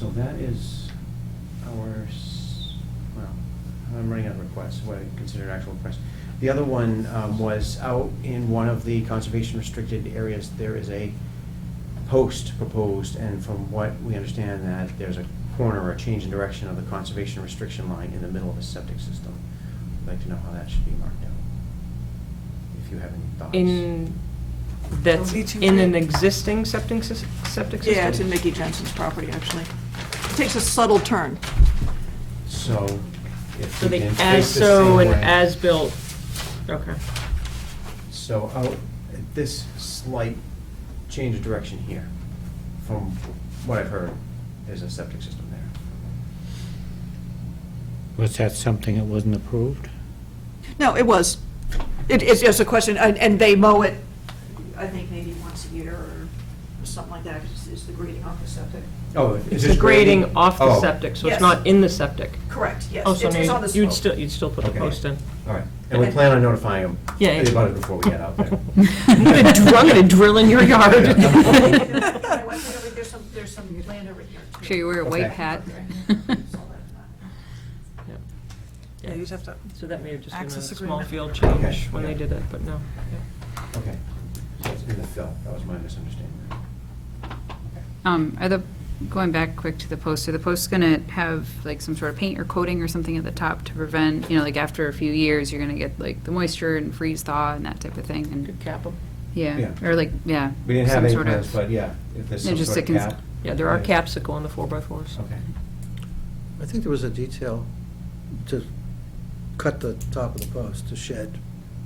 So that is well, I'm running out of requests, what I consider actual requests. The other one was out in one of the conservation restricted areas, there is a post proposed, and from what we understand that there's a corner or a change in direction of the conservation restriction line in the middle of a septic system. I'd like to know how that should be marked out, if you have any thoughts. That's L-C2V? in an existing septic system? Yeah, it's in Mickey Jensen's property, actually. It takes a subtle turn. So, if So we they can as face the so same and way. as built, okay. So out at this slight change of direction here, from what I've heard, there's a septic system there. Was that something that wasn't approved? No, it was. It's just a question, and they mow it, I think maybe once a year or something like that, 'cause it's the grading off the septic. Oh, It's the grading off the Oh. septic, so Yes. it's not in the septic. Correct, yes. Oh, so It's on the no, you'd slope. still put the Okay. post in. All right, and we plan on notifying them Yeah, yeah. about it before we get out there. I'm gonna drill in your yard. There's some land over here. too. Sure you wear a white Okay. hat. Yeah, you just have to, So that may have just been a Access small agreement. field Okay, change when they yeah. did it, but no. Yeah. Okay, so it's in the fill, that was my misunderstanding. Going back quick to the post, are the posts gonna have like some sort of paint or coating or something at the top to prevent, like after a few years, you're gonna get like the moisture and freeze thaw and that type of thing, and, Could cap them. yeah, Yeah. or like, yeah. We didn't have some any sort of- plans, but yeah, if there's Yeah, some just sort of to cons- cap. Yeah, there are caps that go on the 4x4s. Okay. I think there was a detail to cut the top of the post to shed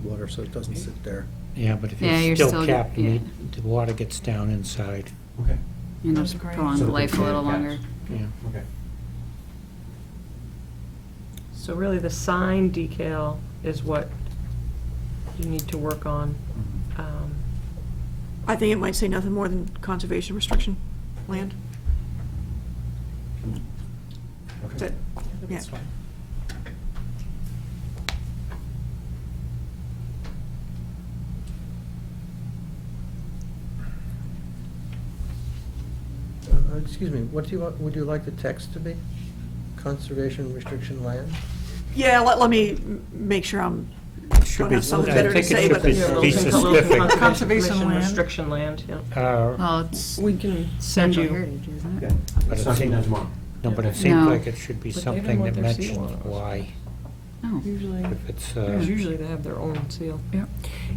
water so it doesn't sit there. Yeah, but if Yeah, you're it's still still- capped, yeah. the water gets down inside. Okay, Just That's great. prolong So the the life a little caps. longer. Yeah. okay. So really, the sign decal is what you need to work on. I think it might say nothing more than conservation restriction land. That's Okay. it. Yeah. That's fine. Excuse me, what do you, would you like the text to be? Conservation restriction land? Yeah, let me make sure I'm, Should don't be- have something I better to think it say, should but. be- Yeah, be Littleton specific. Conservation Commission land. Restriction land, yeah. Well, it's We can send Central you. Heritage, isn't it? Okay, But it's it something seems- done tomorrow. No, but it No. seems like it should be But they don't something want that their seal mentions on it. why. Oh, Usually, If it's, because usually they have their own seal. yeah,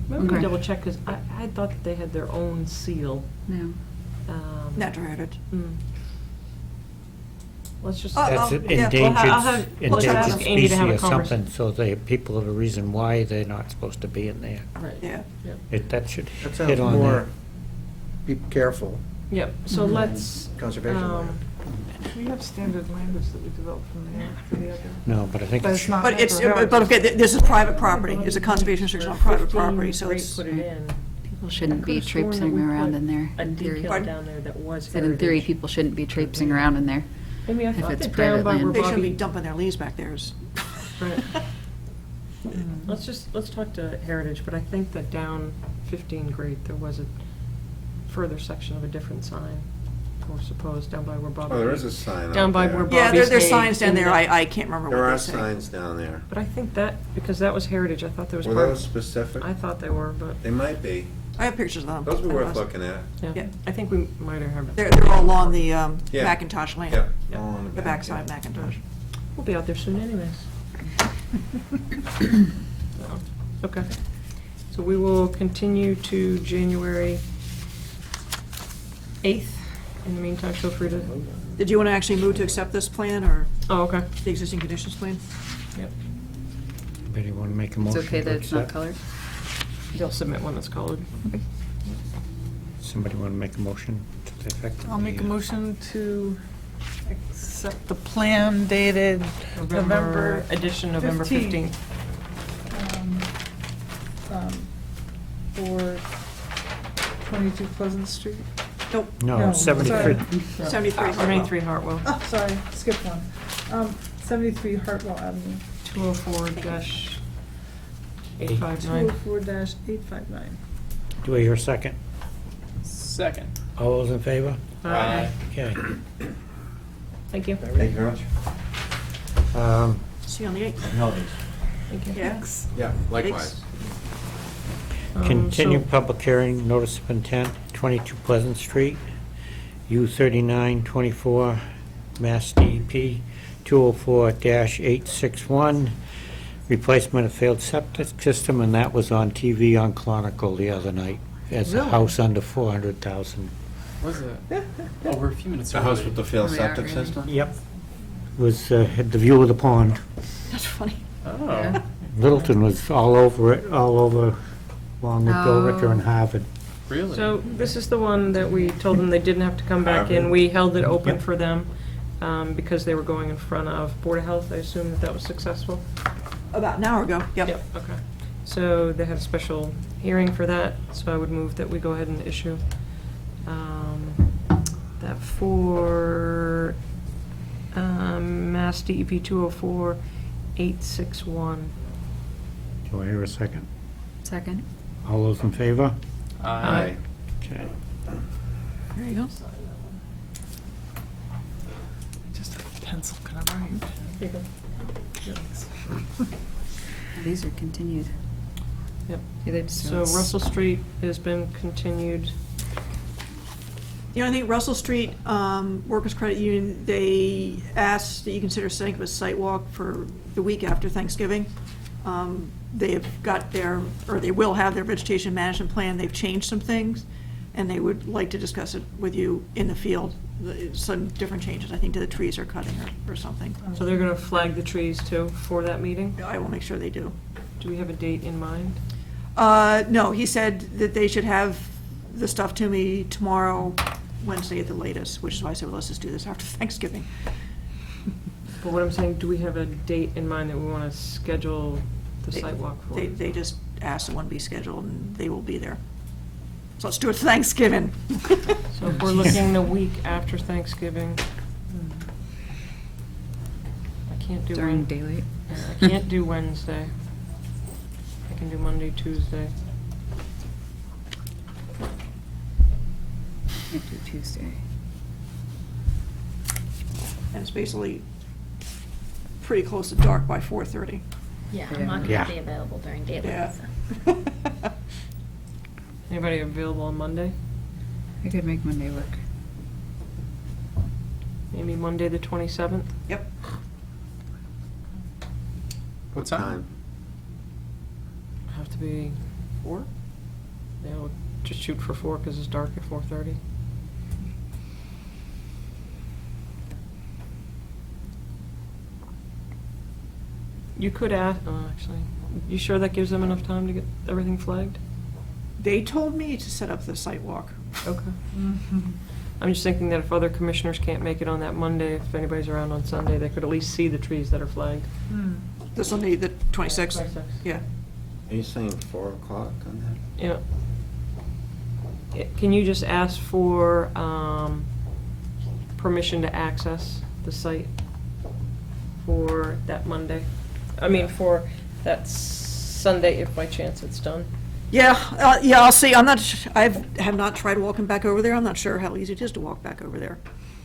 Maybe Okay. double check, because I thought that they had their own seal. no. Natural heritage. mm. Let's just. Oh, that's an yeah, well, I'll have- endangered, let's endangered ask Amy to species have a or convers- something, so they, people have a reason why they're not supposed to be in there. Right. Yeah. That should That hit sounds on more, there. be careful, Yep, so let's. conservation land. we have standard language that we developed from there to the other. No, but I think But it it's should, not. But it's, natural but heritage. okay, this is private property, it's a conservation restriction on private 15 property, so Ray it's, put it in. People shouldn't I be could've sworn that traipsing we around put in there, A in theory. decal Pardon? down there that was Said in theory, heritage. people shouldn't be traipsing around in there. I mean, I if thought it's that private down by land. where they shouldn't be Bobby. dumping their leaves back there. Right. Let's talk to Heritage, but I think that down 15 Great, there was a further section of a different sign, or supposed, down by where Bobby. Oh, there is a sign Down out by there. where Yeah, Bobby's there's hay signs down in there, the- I can't remember There what are they say. signs down there. But I think that, because that was Heritage, I thought there was Were part. those specific? I thought they were, but, They might be. I have pictures of them. Those would be worth Otherwise- looking at. yeah, Yeah. I think we might have. They're all along the Yeah. Macintosh lane. Yep. Yeah. all on The back, backside of yeah. Macintosh. We'll be out there soon anyways. Okay. So we will continue to January 8th. In the meantime, feel free to, Did you want to actually move to accept this plan, or oh, okay. the existing conditions plan? Yep. anybody want to make a It's motion okay to that it's not accept? colored? They'll submit one that's colored. Somebody want to make a motion to the effect? of I'll make a the, motion to accept the plan dated November Edition November 15th. 15th. For 22 Pleasant Street. Nope, No, No, 73. sorry. 73. 73 Hartwell. Oh, sorry, skipped one. 73 Hartwell Avenue, 204-859. 204-859. Do I hear a second? Second. All those in favor? Aye. Okay. Thank you. Thank you very much. See you on the 8th. Thank you. Yes. Yeah, likewise. Continue So- public hearing, notice of intent, 22 Pleasant Street, U3924, Mass DEP 204-861, replacement of failed septic system, and that was on TV on Chronicle the other night as a Really? house under 400,000. Was it? Over a few minutes The house early. with the failed Oh, yeah, septic really? system? Yep. Was, had the view of the pond. That's funny. Oh. Littleton was all over it, all over, along with Bill Ricker and Oh. Harvard. Really? So this is the one that we told them they didn't have to come back in. Harvard. We held it open Yep. for them because they were going in front of Board of Health. I assume that that was successful? About an hour ago, yep. Okay. So they had a special hearing for that, so I would move that we go ahead and issue that for Mass DEP 204-861. Do I hear a second? Second. All those in favor? Aye. Okay. There you go. Just a pencil, can I write? These are continued. Yep. Yeah, they're So Russell Street has been continued. You know, I think Russell Street Workers' Credit Union, they asked that you consider setting up a site walk for the week after Thanksgiving. They've got their, or they will have their vegetation management plan. They've changed some things, and they would like to discuss it with you in the field. Some different changes, I think, to the trees they're cutting or something. So they're going to flag the trees too for that meeting? I will make sure they do. Do we have a date in mind? No, he said that they should have the stuff to me tomorrow, Wednesday at the latest, which is why I said, well, let's just do this after Thanksgiving. But what I'm saying, do we have a date in mind that we want to schedule the They- site walk for? They just asked that one be scheduled, and they will be there. So let's do it for Thanksgiving. So if we're looking the week after Thanksgiving, I can't do During Wednesday. daylight. I can't do Wednesday. I can do Monday, Tuesday. Can't do Tuesday. And it's basically pretty close to dark by 4:30. Yeah, Yeah. I'm not Yeah. gonna be available during daylight, Yeah. so. Anybody available on Monday? I could make Monday work. Maybe Monday, the 27th? Yep. What time? Have to be 4? Yeah, we'll just shoot for 4 because it's dark at 4:30. You could ask, actually, you sure that gives them enough time to get everything flagged? They told me to set up the site walk. Okay. I'm just thinking that if other commissioners can't make it on that Monday, if anybody's around on Sunday, they could at least see the trees that are flagged. This Sunday, the 26th? 26th. Yeah. Are you saying 4 o'clock on that? Yeah. Can you just ask for permission to access the site for that Monday? I mean, for that Sunday, if by chance it's done? Yeah, I'll see. I'm not, I have not tried walking back over there. I'm not sure how easy it is to walk back over there.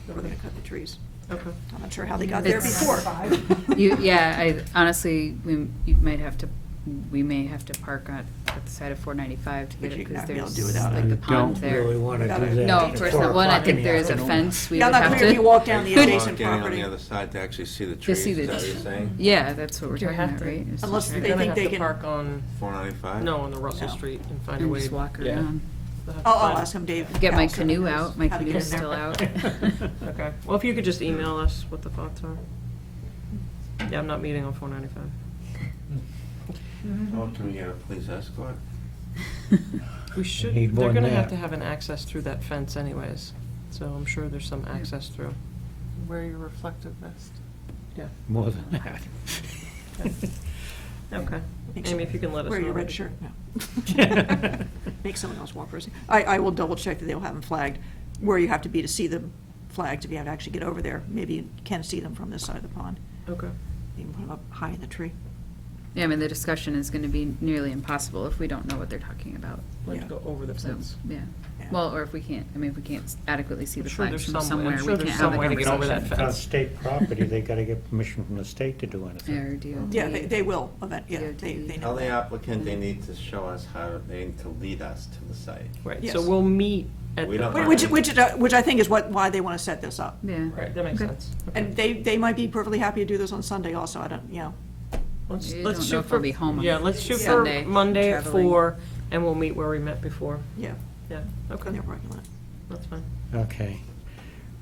We're gonna cut the trees. Okay. I'm not sure how they got there It's- before. Yeah, I honestly, we may have to park at the side of 495 to But get it, you're because not gonna be able there's to do without like it. the pond Don't really there. want to do Gotta- that. No, at of course 4 not. One, I o'clock in think the there is a afternoon. fence we Yeah, would I'm not have clear if to. you walk down the Could- adjacent Getting on property. the other side to actually see the To trees, see is the that what you're tr- saying? Yeah, that's what we're You talking have about, to- right? Is to Unless try You're they to- gonna think have they to can- park on, 495? no, on the Russell No. Street and find a And way. just walk Yeah. around. They'll have to I'll find- ask him, Dave. Get my Allison, canoe out, my how to get canoe's in still there. out. Okay, well, if you could just email us what the thoughts are. Yeah, I'm not meeting on 495. Oh, can we get a police escort? We should, Need more they're than gonna have that. to have an access through that fence anyways, so I'm sure there's some access through. Wear your reflective vest. Yeah, More than that. okay. Make Amy, if you can let us know. Wear your red shirt, no. Make someone else walk first. I will double check that they'll have them flagged. Where you have to be to see them flagged, if you have to actually get over there, maybe you can see them from this side of the pond. Okay. You can put them up high in the tree. Yeah, I mean, the discussion is gonna be nearly impossible if we don't know what they're talking about. Let's Yeah. go over the So, fence. yeah. Yeah. Well, or if we can't, I mean, if we can't adequately see the sure flags there's from some way- I'm somewhere, sure we there's can't some have a way to get over that conversation. fence. It's on state property, they gotta get permission from the state to do anything. Or do. Yeah, they will, yeah, DOT. they Tell know the that. applicant they need to show us how, they need to lead us to the site. Right, Yes. so we'll meet at We the. don't- Which I think is why they want to set this up. Yeah. Right, that makes Okay. sense. And they might be perfectly happy to do this on Sunday also, I don't, Let's You let's don't know shoot if they'll for, be home on yeah, let's shoot for Sunday, Monday at traveling. 4, and we'll meet where we met before. yeah, Yeah, okay, in their parking lot. that's fine. Okay.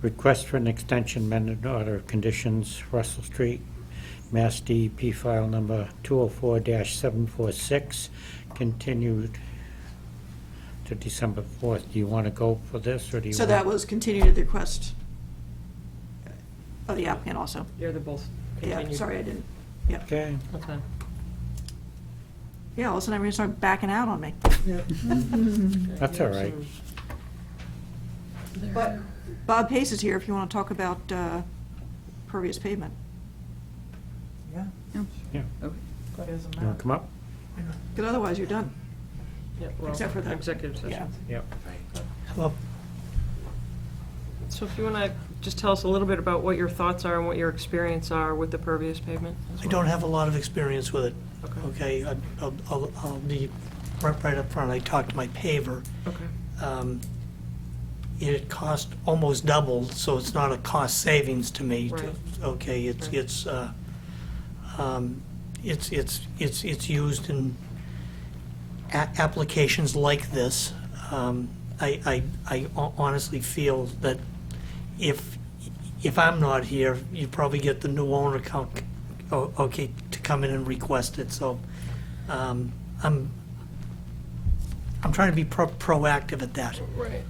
Request for an extension amended order of conditions, Russell Street, Mass DEP file number 204-746, continued to December 4th. Do you want to go for this, or do you? So that was continued at the request of the applicant also. Yeah, they're both Yeah, continued. sorry, I didn't, Okay. That's fine. yeah, all of a sudden everyone started backing out on me. That's all right. But Bob Pace is here if you want to talk about pervious pavement. Yeah. Yeah. Okay. Doesn't You want to come up? Because otherwise you're done. Yeah, well, Except for the- executive Yeah. session. Yep. Well, So if you want to just tell us a little bit about what your thoughts are and what your experience are with the pervious pavement? as I well. don't have a lot of experience with it, Okay. okay? I'll be right up front. I talked to my paver. Okay. It cost almost double, so it's not a cost savings to me. Right. Okay, it's used in applications like this. I honestly feel that if I'm not here, you probably get the new owner account, okay, to come in and request it, so, I'm trying to be proactive at that. Right.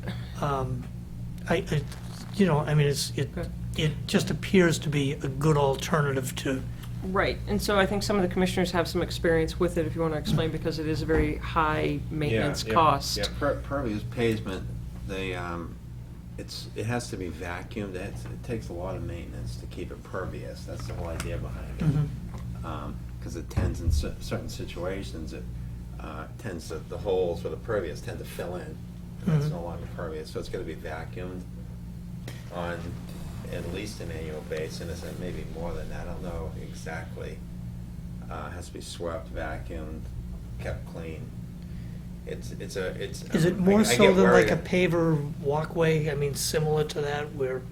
It just appears to be a good alternative to, Right, and so I think some of the commissioners have some experience with it, if you want to explain, because it is a very high maintenance cost. Yeah, pervious pavement, it has to be vacuumed, it takes a lot of maintenance to keep it pervious, that's the whole idea behind it. Because it tends, in certain situations, tends to, the holes for the pervious tend to fill in, and it's no longer pervious, so it's gonna be vacuumed on at least an annual basis, and maybe more than that, I don't know exactly. Has to be swept, vacuumed, kept clean. It's. is it more I so get than like worried a paver walkway? I mean, similar to that where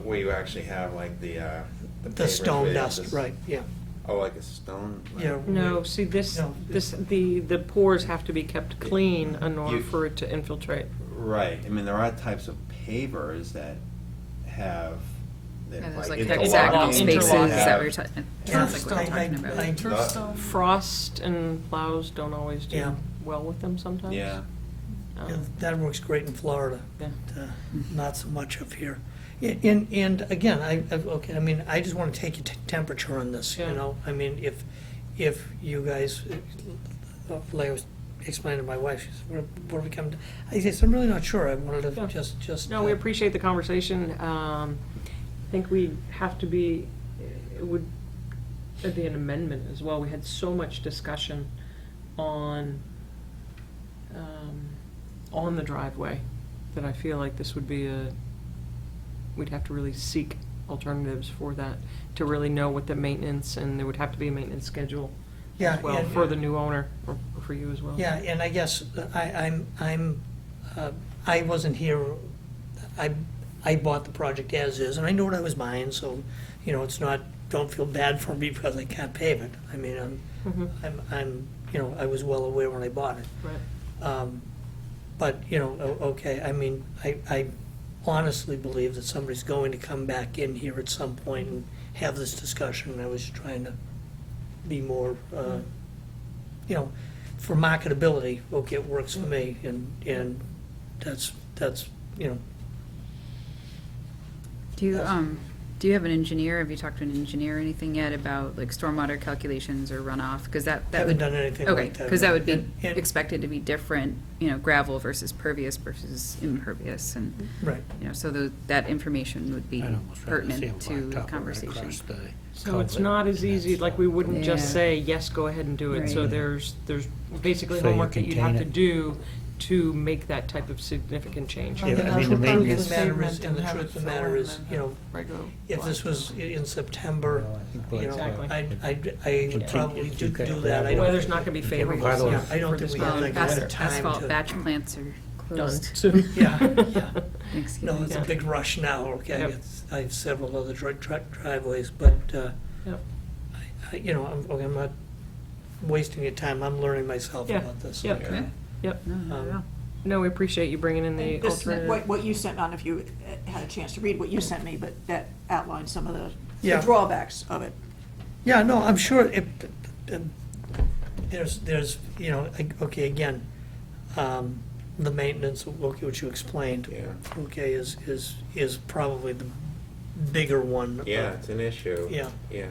where you actually have like the the stone dust, right, yeah. Oh, like a stone? Yeah. No, see, the pores have to be kept clean in order for it to infiltrate. Right, I mean, there are types of pavers that have. that Yeah, there's like interlocking- hexagonal spaces interlocking. that we're talking, Yeah, sounds like what you're talking about. Turf stone. Frost and plows don't always do Yeah. well with them sometimes. Yeah, Yeah, that works great in Florida. Yeah. Not so much up here. And again, I just want to take your temperature on this, you Yeah. know? I mean, if you guys, like I was explaining to my wife, she said, what are we coming to? I said, I'm really not sure. I wanted to Yeah. just. No, we appreciate the conversation. I think we have to be, it'd be an amendment as well. We had so much discussion on the driveway that I feel like this would be we'd have to really seek alternatives for that, to really know what the maintenance, and there would have to be a maintenance schedule Yeah, as well and- for the new owner, or for you as well. Yeah, and I guess I wasn't here, I bought the project as is, and I knew what I was buying, so, you know, it's not, don't feel bad for me because I can't pave it. I mean, I'm, you know, I was well aware when I bought it. Right. But, you know, okay, I mean, I honestly believe that somebody's going to come back in here at some point and have this discussion, and I was trying to be more, you know, for marketability, okay, it works for me, and that's, you know. Do you have an engineer? Have you talked to an engineer or anything yet about like stormwater calculations or runoff? Because that Haven't would. done anything Okay, like that. because that would be And- expected to be different, you know, gravel versus pervious versus impervious, and, Right. you know, so that information would be I'd almost rather see 'em pertinent to the blacktop right conversation. across the So it's not as easy, like, we wouldn't just Yeah. say, yes, go ahead and do it. So Right. there's basically So you homework that you'd have to contain it. do to make that type of significant change. Yeah, And I then mean, the approve maintenance- the The matter is- pavement and the have truth it of the fill matter in is, and you know, have regular If this was in September, Well, I think you we're- know, Exactly. I would probably If do you've got do a that. I gravel- Weather's not gonna be favorable. Puddles. Yeah, I don't for think we this have Well, like project. ahead of time asphalt to. batch plants are Done closed. soon. Yeah, yeah. Thanksgiving. No, it's a Yeah. big rush now, okay? Yep. I have several other driveways, but, Yep. you know, I'm not wasting your time. I'm learning myself Yeah, about this. yep. okay? Yep. No, not at all. No, we appreciate you bringing in the And this- alternative. What you sent, I don't know if you had a chance to read what you sent me, but that outlines some of the Yeah. drawbacks of it. Yeah, no, I'm sure there's, you know, okay, again, the maintenance, okay, which you explained, Yeah. okay, is probably the bigger one. Yeah, it's an issue. Yeah. Yeah.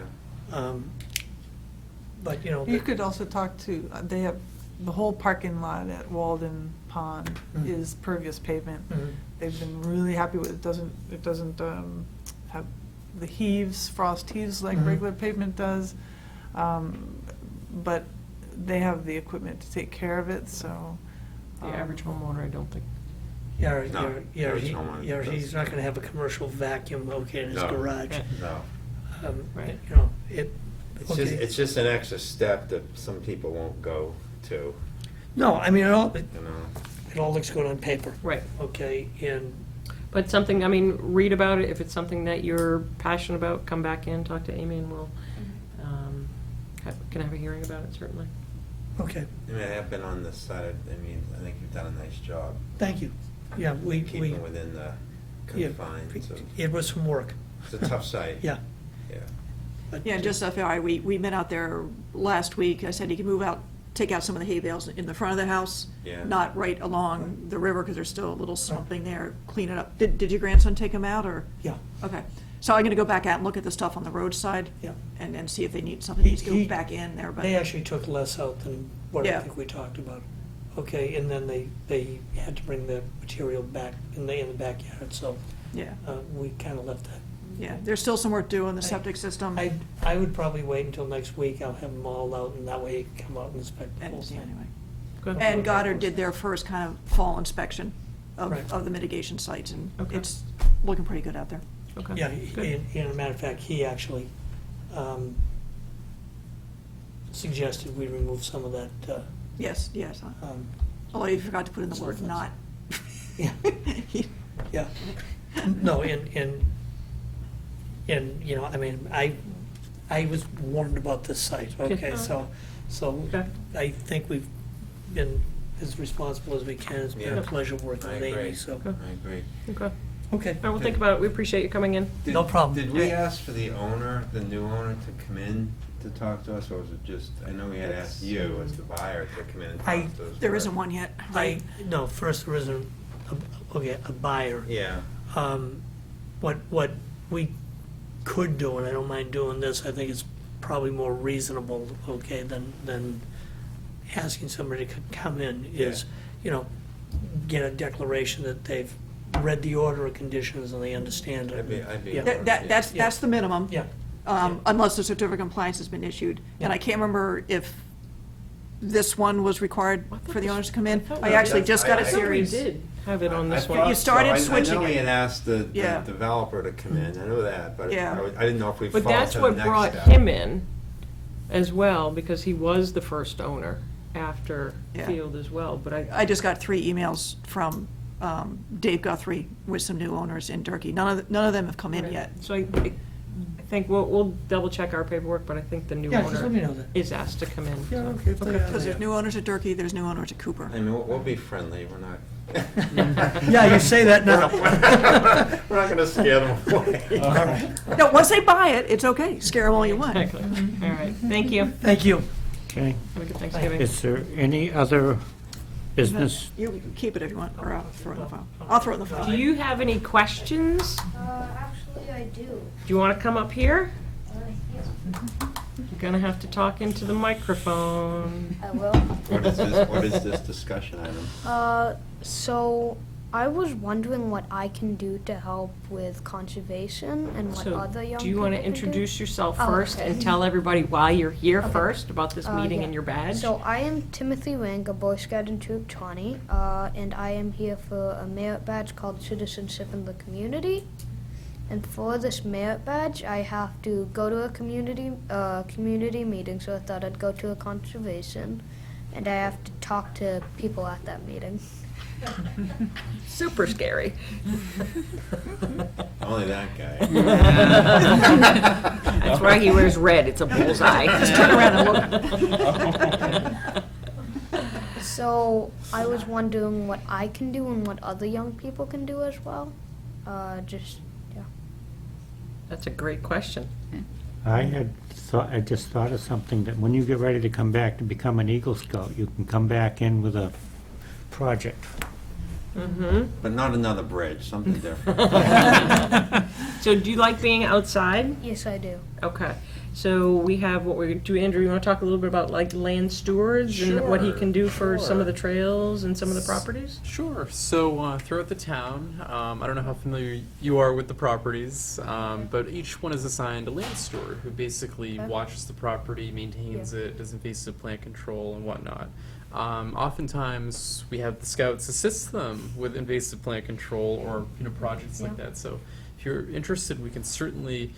But, you know. You could also talk to, they have, the whole parking lot at Walden Pond Mhm. is pervious pavement. Mhm. They've been really happy with it, it doesn't have the heaves, frost heaves like Mhm. regular pavement does. But they have the equipment to take care of it, so. The average homeowner, I don't think. Yeah, No, there's he- no one yeah, that he's does. not gonna have a commercial vacuum, okay, in his No. garage. Yeah. No. Right. You know, it, It's okay. just an extra step that some people won't go to, No, I mean, you know? it all looks good on paper, Right. okay, and, But something, I mean, read about it. If it's something that you're passionate about, come back in, talk to Amy, and we'll, can have a hearing about it, certainly. okay, I mean, I have been on this side, I mean, I think you've done a nice job thank you. Yeah, we, keeping within the yeah, confines of, it was some work, it's a tough site. yeah. Yeah. but- Yeah, and just FYI, we met out there last week. I said he could move out, take out some of the hay bales in the front of the house. Yeah. Not right along the river, because there's still a little swamping there. Clean it up. Did your grandson take them out, or? Yeah, Okay. So I'm gonna go back out and look at the stuff on the roadside. yeah. And see if they need, something needs to He- go back in there, but. They actually took less out than what I Yeah. think we talked about. Okay, and then they had to bring the material back in the backyard, so Yeah, we kind of left that. yeah. There's still some work to do on the septic system. I would probably wait until next week, I'll have them all out, and that way you can come out and inspect the And, whole yeah, thing. anyway. Good. And Goddard did their first kind of fall inspection Right. of the mitigation sites, and Okay. it's looking pretty good out there. Okay. Yeah, Good. and a matter of fact, he actually suggested we remove some of that, Yes, although you forgot to put in the word not. Yeah. yeah. No, and, you know, I mean, I was warned about this site, okay, Yeah. so Okay. I think we've been as responsible as we can. It's been a Yeah. pleasure working I with Amy, agree. so, I agree. Okay. okay. All right, we'll think about it. We appreciate you coming in. No problem. Did we ask for the owner, the new owner, to come in to talk to us, or was it just, I know we had asked you as the buyer to come in and I- talk to us. There but- isn't one yet, right? No, first there isn't, a buyer. Yeah, What we could do, and I don't mind doing this, I think it's probably more reasonable, okay, than asking somebody to come in, is, you know, get a declaration that they've read the order of conditions and they understand it. I'd be. Yeah. That's the minimum. Yeah. Unless the certificate of compliance has been issued. And I can't remember if this one was required for the owners to come in. I actually just got a I thought we series. did have it on I this thought one. You started so. switching I know we it. had asked the Yeah. developer to come in, I know that, but Yeah. I didn't know if we But followed that's to the what next brought step. him in as well, because he was the first owner after Yeah. Field as well, but I just got 3 emails from Dave Guthrie with some new owners in Turkey. None of them have come in Right. yet. So I think we'll double check our paperwork, but I think the new Yeah, just let me owner know that. is asked to come in. Yeah, so. okay, if they are Because there's there. new owners at Turkey, there's new owners at Cooper. I mean, we'll be friendly, we're not. Yeah, you say that now. We're not gonna scare them away. All right. No, once they buy it, it's okay. Scare them all you want. Exactly. All right, thank you. Thank you. Okay. Have a good Thanksgiving. Is there any other business? You can keep it if you want, or I'll throw it in the file. I'll throw it in the file. Do you have any questions? Actually, I do. Do you want to come up here? Yes, You're gonna have to talk into the microphone. I will. What is this discussion item? So I was wondering what I can do to help with conservation and what So, other young do you people want to can do. introduce yourself Oh, first okay. and tell everybody why you're here Okay. first about this meeting Yeah. and your badge? So I am Timothy Rank, a Boy Scout in Troop 20, and I am here for a merit badge called Citizenship in the Community. And for this merit badge, I have to go to a community meeting, so I thought I'd go to a conservation, and I have to talk to people at that meeting. Super scary. Only that guy. That's why he wears red, it's a bullseye. Just turn around and look. So I was wondering what I can do and what other young people can do as well. Yeah. That's a great question. I just thought of something, that when you get ready to come back to become an Eagle Scout, you can come back in with a project. Mm-hmm. But not another bridge, something different. So do you like being outside? Yes, I do. Okay, so we have what we're gonna do. Andrew, you want to talk a little bit about like land stewards and what he can do for some of the trails and some of the properties? Sure. So throughout the town, I don't know how familiar you are with the properties, but each one is assigned a land steward who basically watches the property, maintains it, does invasive plant control and whatnot. Oftentimes, we have the scouts assist them with invasive plant control or projects like that. So if you're interested, we can certainly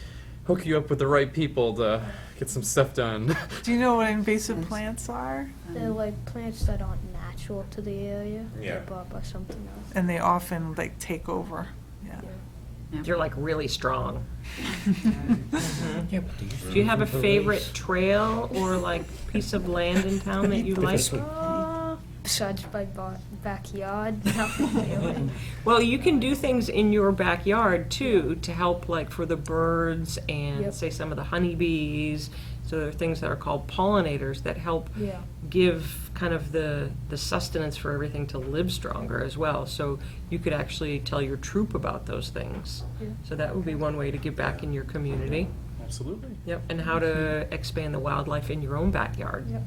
hook you up with the right people to get some stuff done. Do you know what invasive plants are? They're like plants that aren't natural to the area. Yeah. They're brought by something else. And they often like take over. Yeah. They're like really strong. Yeah, but these Do you have a are favorite trail or like piece of land in town that you like? Besides my backyard, nothing really. Well, you can do things in your backyard too to help like for the birds and Yep. say some of the honeybees. So there are things that are called pollinators that help Yeah. give kind of the sustenance for everything to live stronger as well. So you could actually tell your troop about those things. Yeah. So that would be one way to give back in your community. Absolutely. Yep, and how to expand the wildlife in your own backyard. Yep.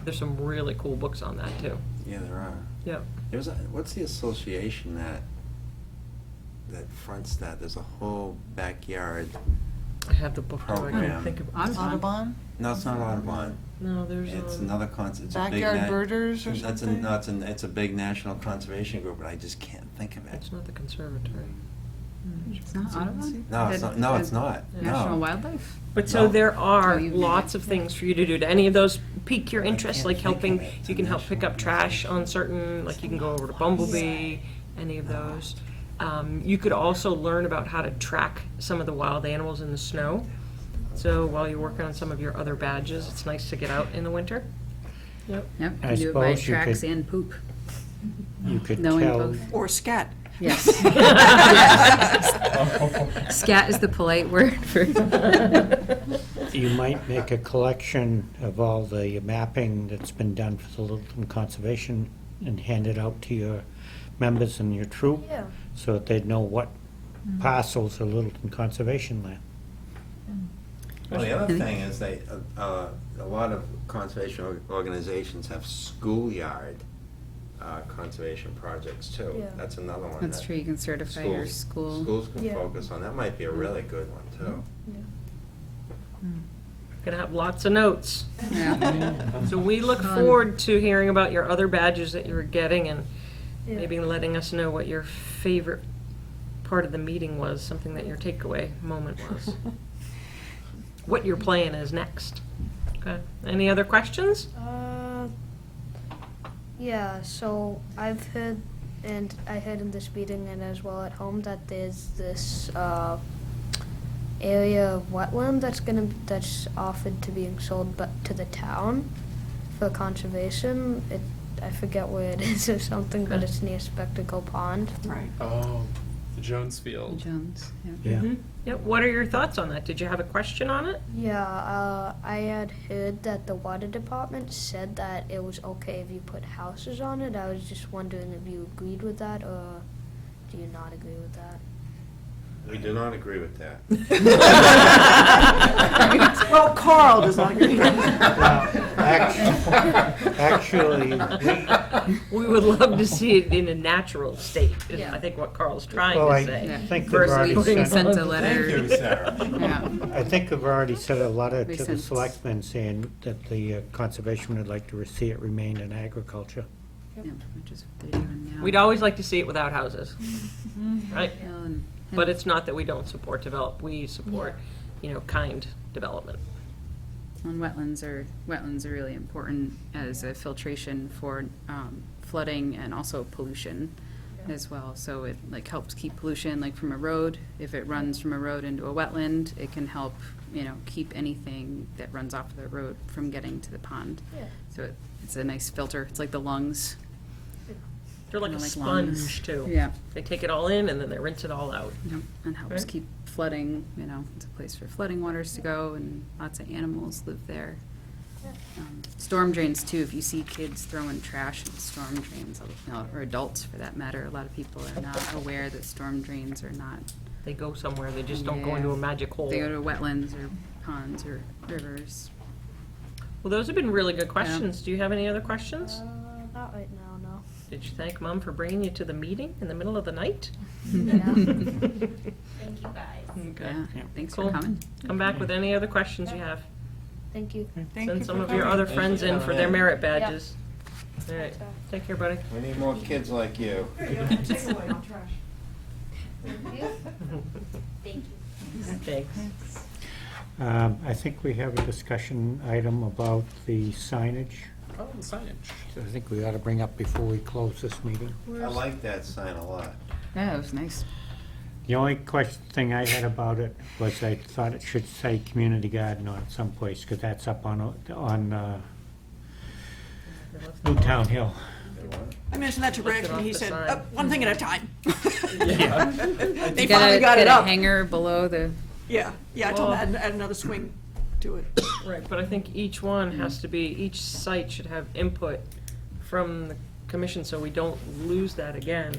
There's some really cool books on that too. Yeah, there are. Yep. What's the association that fronts that? There's a whole backyard. I have the book. I can't Program. think of Audubon? No, it's not Audubon. No, there's It's um, another it's a big. Backyard birders or That's something? it's a big national conservation group, but I just can't think of it. It's not the conservatory. It's not Audubon? No, it's not. No, it's not. National No. Wildlife? But so No. there are Oh, you- lots of things for you to do. Do any of those pique your interest? can't Like think helping, of it. It's you a can help pick up national trash on certain, like you can go over to Bumblebee, any of those. You could also learn about how to track some of the wild animals in the snow. So while you're working on some of your other badges, it's nice to get out in the winter. Yep. Yep, I you do it by suppose you tracks could- and poop. You could Knowing tell, both. Or scat. Yes. Yes. Scat is the polite word for. you might make a collection of all the mapping that's been done for the Littleton Conservation and hand it out to your members and your troop, Yeah. so that they'd know what parcels are Littleton Conservation land. Well, the other thing is a lot of conservation organizations have schoolyard conservation projects too. Yeah. That's another one. That's that true, you can certify your schools- school. Schools can Yeah. focus on. That might be a really good one too. Gonna have lots of notes. Yeah. So we look Fun. forward to hearing about your other badges that you're getting and Yeah. maybe letting us know what your favorite part of the meeting was, something that your takeaway moment was. What your plan is next. Okay, any other questions? Yeah, so I've heard, and I heard in this meeting and as well at home, that there's this area of wetland that's offered to being sold but to the town for conservation. I forget where it is or something, but it's near Spectacle Pond. Right. Oh, the Jones Field. Jones, yeah. Yeah. Mhm. Yep, what are your thoughts on that? Did you have a question on it? Yeah, I had heard that the water department said that it was okay if you put houses on it. I was just wondering if you agreed with that, or do you not agree with that? We do not agree with that. Well, Carl does not agree. Actually, We would love to see it in a natural state, is Yeah. I think what Carl's trying well, to I say. think they've Versus already putting sent, Sent a letter. Thank you, Sarah. Yeah. I think we've already sent a letter We to the sent- selectmen saying that the conservation would like to see it remain in agriculture. Yeah, which is what they're doing now. We'd always like to see it without houses, right? Well, But it's not that we don't support we support, kind development. And wetlands are really important as a filtration for flooding and also pollution as well. So it like helps keep pollution like from a road. If it runs from a road into a wetland, it can help, keep anything that runs off the road from getting to the pond. Yeah. So it's a nice filter. It's like the lungs. They're like a Like sponge lungs. too. Yeah. They take it all in and then they rinse it all out. And helps Right. keep flooding, it's a place for flooding waters to go, and lots of animals live there. Storm drains too, if you see kids throwing trash in storm drains, or adults for that matter, a lot of people are not aware that storm drains are not, They go somewhere, they just don't go into a magic hole. they go to wetlands or ponds or rivers. Well, those have been really good questions. Do you have any other questions? Not right now, no. Did you thank Mom for bringing you to the meeting in the middle of the night? Yeah. Thank you guys. Okay. Yeah, thanks Cool. for coming. Come back with any other questions you have. Thank you. Thank Send you some for of your coming. other friends in for their merit Yeah. badges. All right, take care, buddy. We need more kids like you. Take away, not trash. Thank you. Thanks. I think we have a discussion item about the signage. Oh, the signage. I think we ought to bring up before we close this meeting. I like that sign a lot. Yeah, it was nice. The only thing I had about it was I thought it should say community garden on it someplace, because that's up on Newtown Hill. I mentioned that to Rick, Lift it and he off the said, sign. one thing at a time. Yeah. They finally got it Get a up. hanger below the, Yeah, I told Well- him add another swing to it. Right, but I think each one has to be, each site should have input from the commission, so we don't lose that again.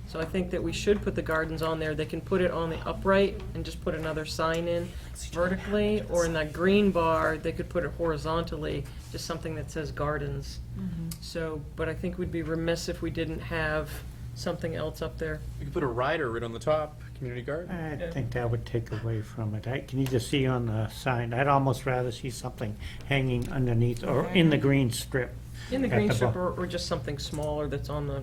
So I think that we should put the gardens on there. They can put it on the upright and just put another sign in vertically, or in that green bar, they could put it horizontally, just something that says gardens. So, but I think we'd be remiss if we didn't have something else up there. You could put a rider right on the top, community garden. I think that would take away from it. Can you just see on the sign? I'd almost rather see something hanging underneath or in the green strip. In the At green the strip, bo- or just something smaller that's on the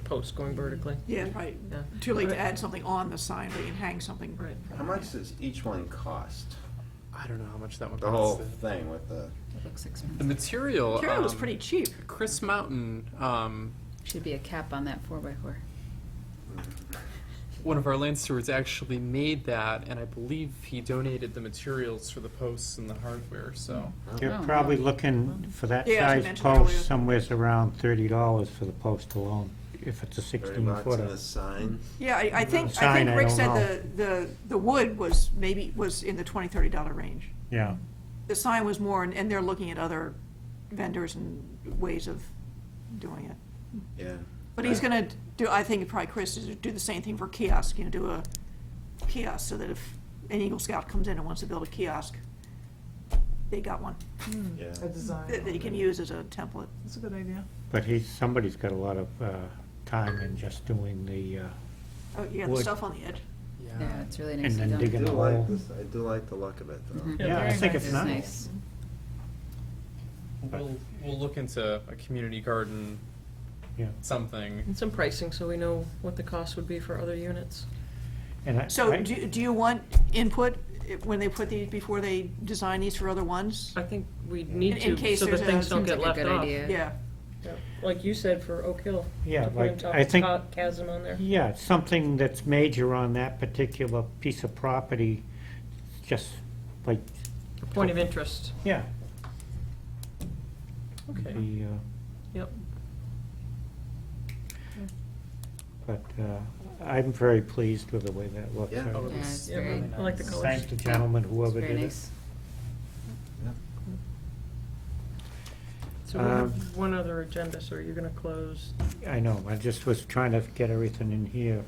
post going vertically. Yeah, right. Yeah. Too late to add something on the sign, but you can hang something. Right. How much does each one cost? I don't know how much that one The whole costs. thing with the, it looks The expensive. material. Material was pretty cheap. Chris Mountain, Should be a cap on that 4x4. one of our land stewards actually made that, and I believe he donated the materials for the posts and the hardware, so. You're Oh, probably wow. looking for that Yeah, as I size mentioned earlier. post, somewhere's around $30 for the post alone, if it's a 30 16 bucks footer. and a sign. Yeah, I think Sign, I Rick don't said the wood was in the $20-30 range. Yeah, The sign was more, and they're looking at other vendors and ways of doing it. Yeah. But he's gonna do, I think probably Chris, is do the same thing for kiosk, do a kiosk, so that if an Eagle Scout comes in and wants to build a kiosk, they got one Yeah. A design. that they can use as a template. That's a good idea. but somebody's got a lot of time in just doing the, Oh, you got the Wood. stuff on the edge. Yeah, it's really and nicely then done. I digging do a like hole. this, I do like the look of it, though. Mhm. Yeah, I very think nice. it's It's nice. We'll look into a community garden, Yeah. something. And some pricing, so we know what the cost would be for other units. And So I- do you want input when they put these, before they design these for other ones? I think we need In to, case so that there's a- things don't Seems get like a left good off. idea. Yeah. Yeah. Like you said for Oak Hill. Yeah, to put on like, top I of think- Chasm on there. Yeah, something that's major on that particular piece of property, just like, A point of interest. yeah. Okay. The, Yep. but I'm very pleased with the way that looks. Yeah. Oh, it Yeah, looks it's Yeah, very, I like the colors. Thank the gentleman, it's whoever very did it. nice. So we have one other agenda, so you're gonna close. I know, I just was trying to get everything in here.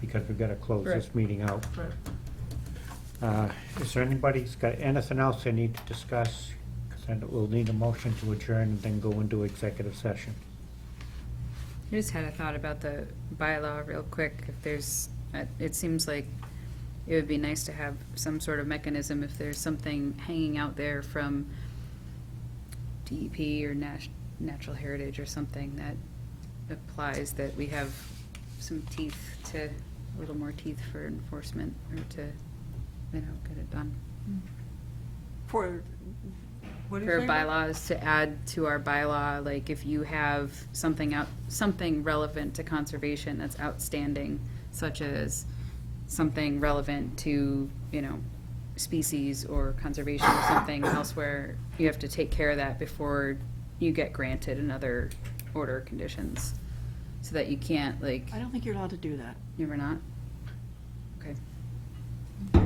because we've got to close this Right. meeting out. Right. Is there anybody's got anything else they need to discuss? Because then we'll need a motion to adjourn and then go into executive session. I just had a thought about the bylaw real quick. If there's, it seems like it would be nice to have some sort of mechanism if there's something hanging out there from DEP or Natural Heritage or something that applies, that we have some teeth to, a little more teeth for enforcement or to, you know, get it done. For, what do you For say? bylaws to add to our bylaw, like if you have something relevant to conservation that's outstanding, such as something relevant to, you know, species or conservation or something elsewhere, you have to take care of that before you get granted another order of conditions, so that you can't, like, I don't think you're allowed to do that. you're not? Okay.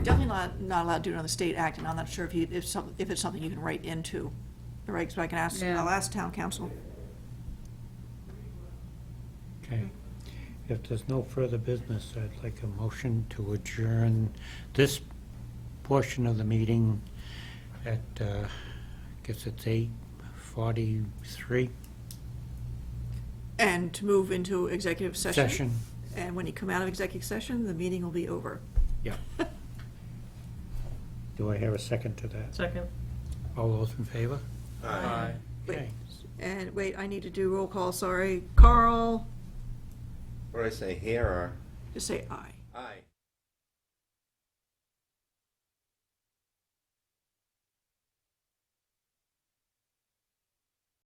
Definitely not allowed to do it on the state act, and I'm not sure if it's something you can write into the regs, but I can ask, Yeah. I'll ask town council. Okay. If there's no further business, I'd like a motion to adjourn this portion of the meeting at, I guess it's 8:43 And to move into executive session. session. And when you come out of executive session, the meeting will be over. Yeah. Do I hear a second to that? Second. All those in favor? Aye. Wait, Okay. and wait, I need to do roll call, sorry. Carl, What do I say, here or? just say aye.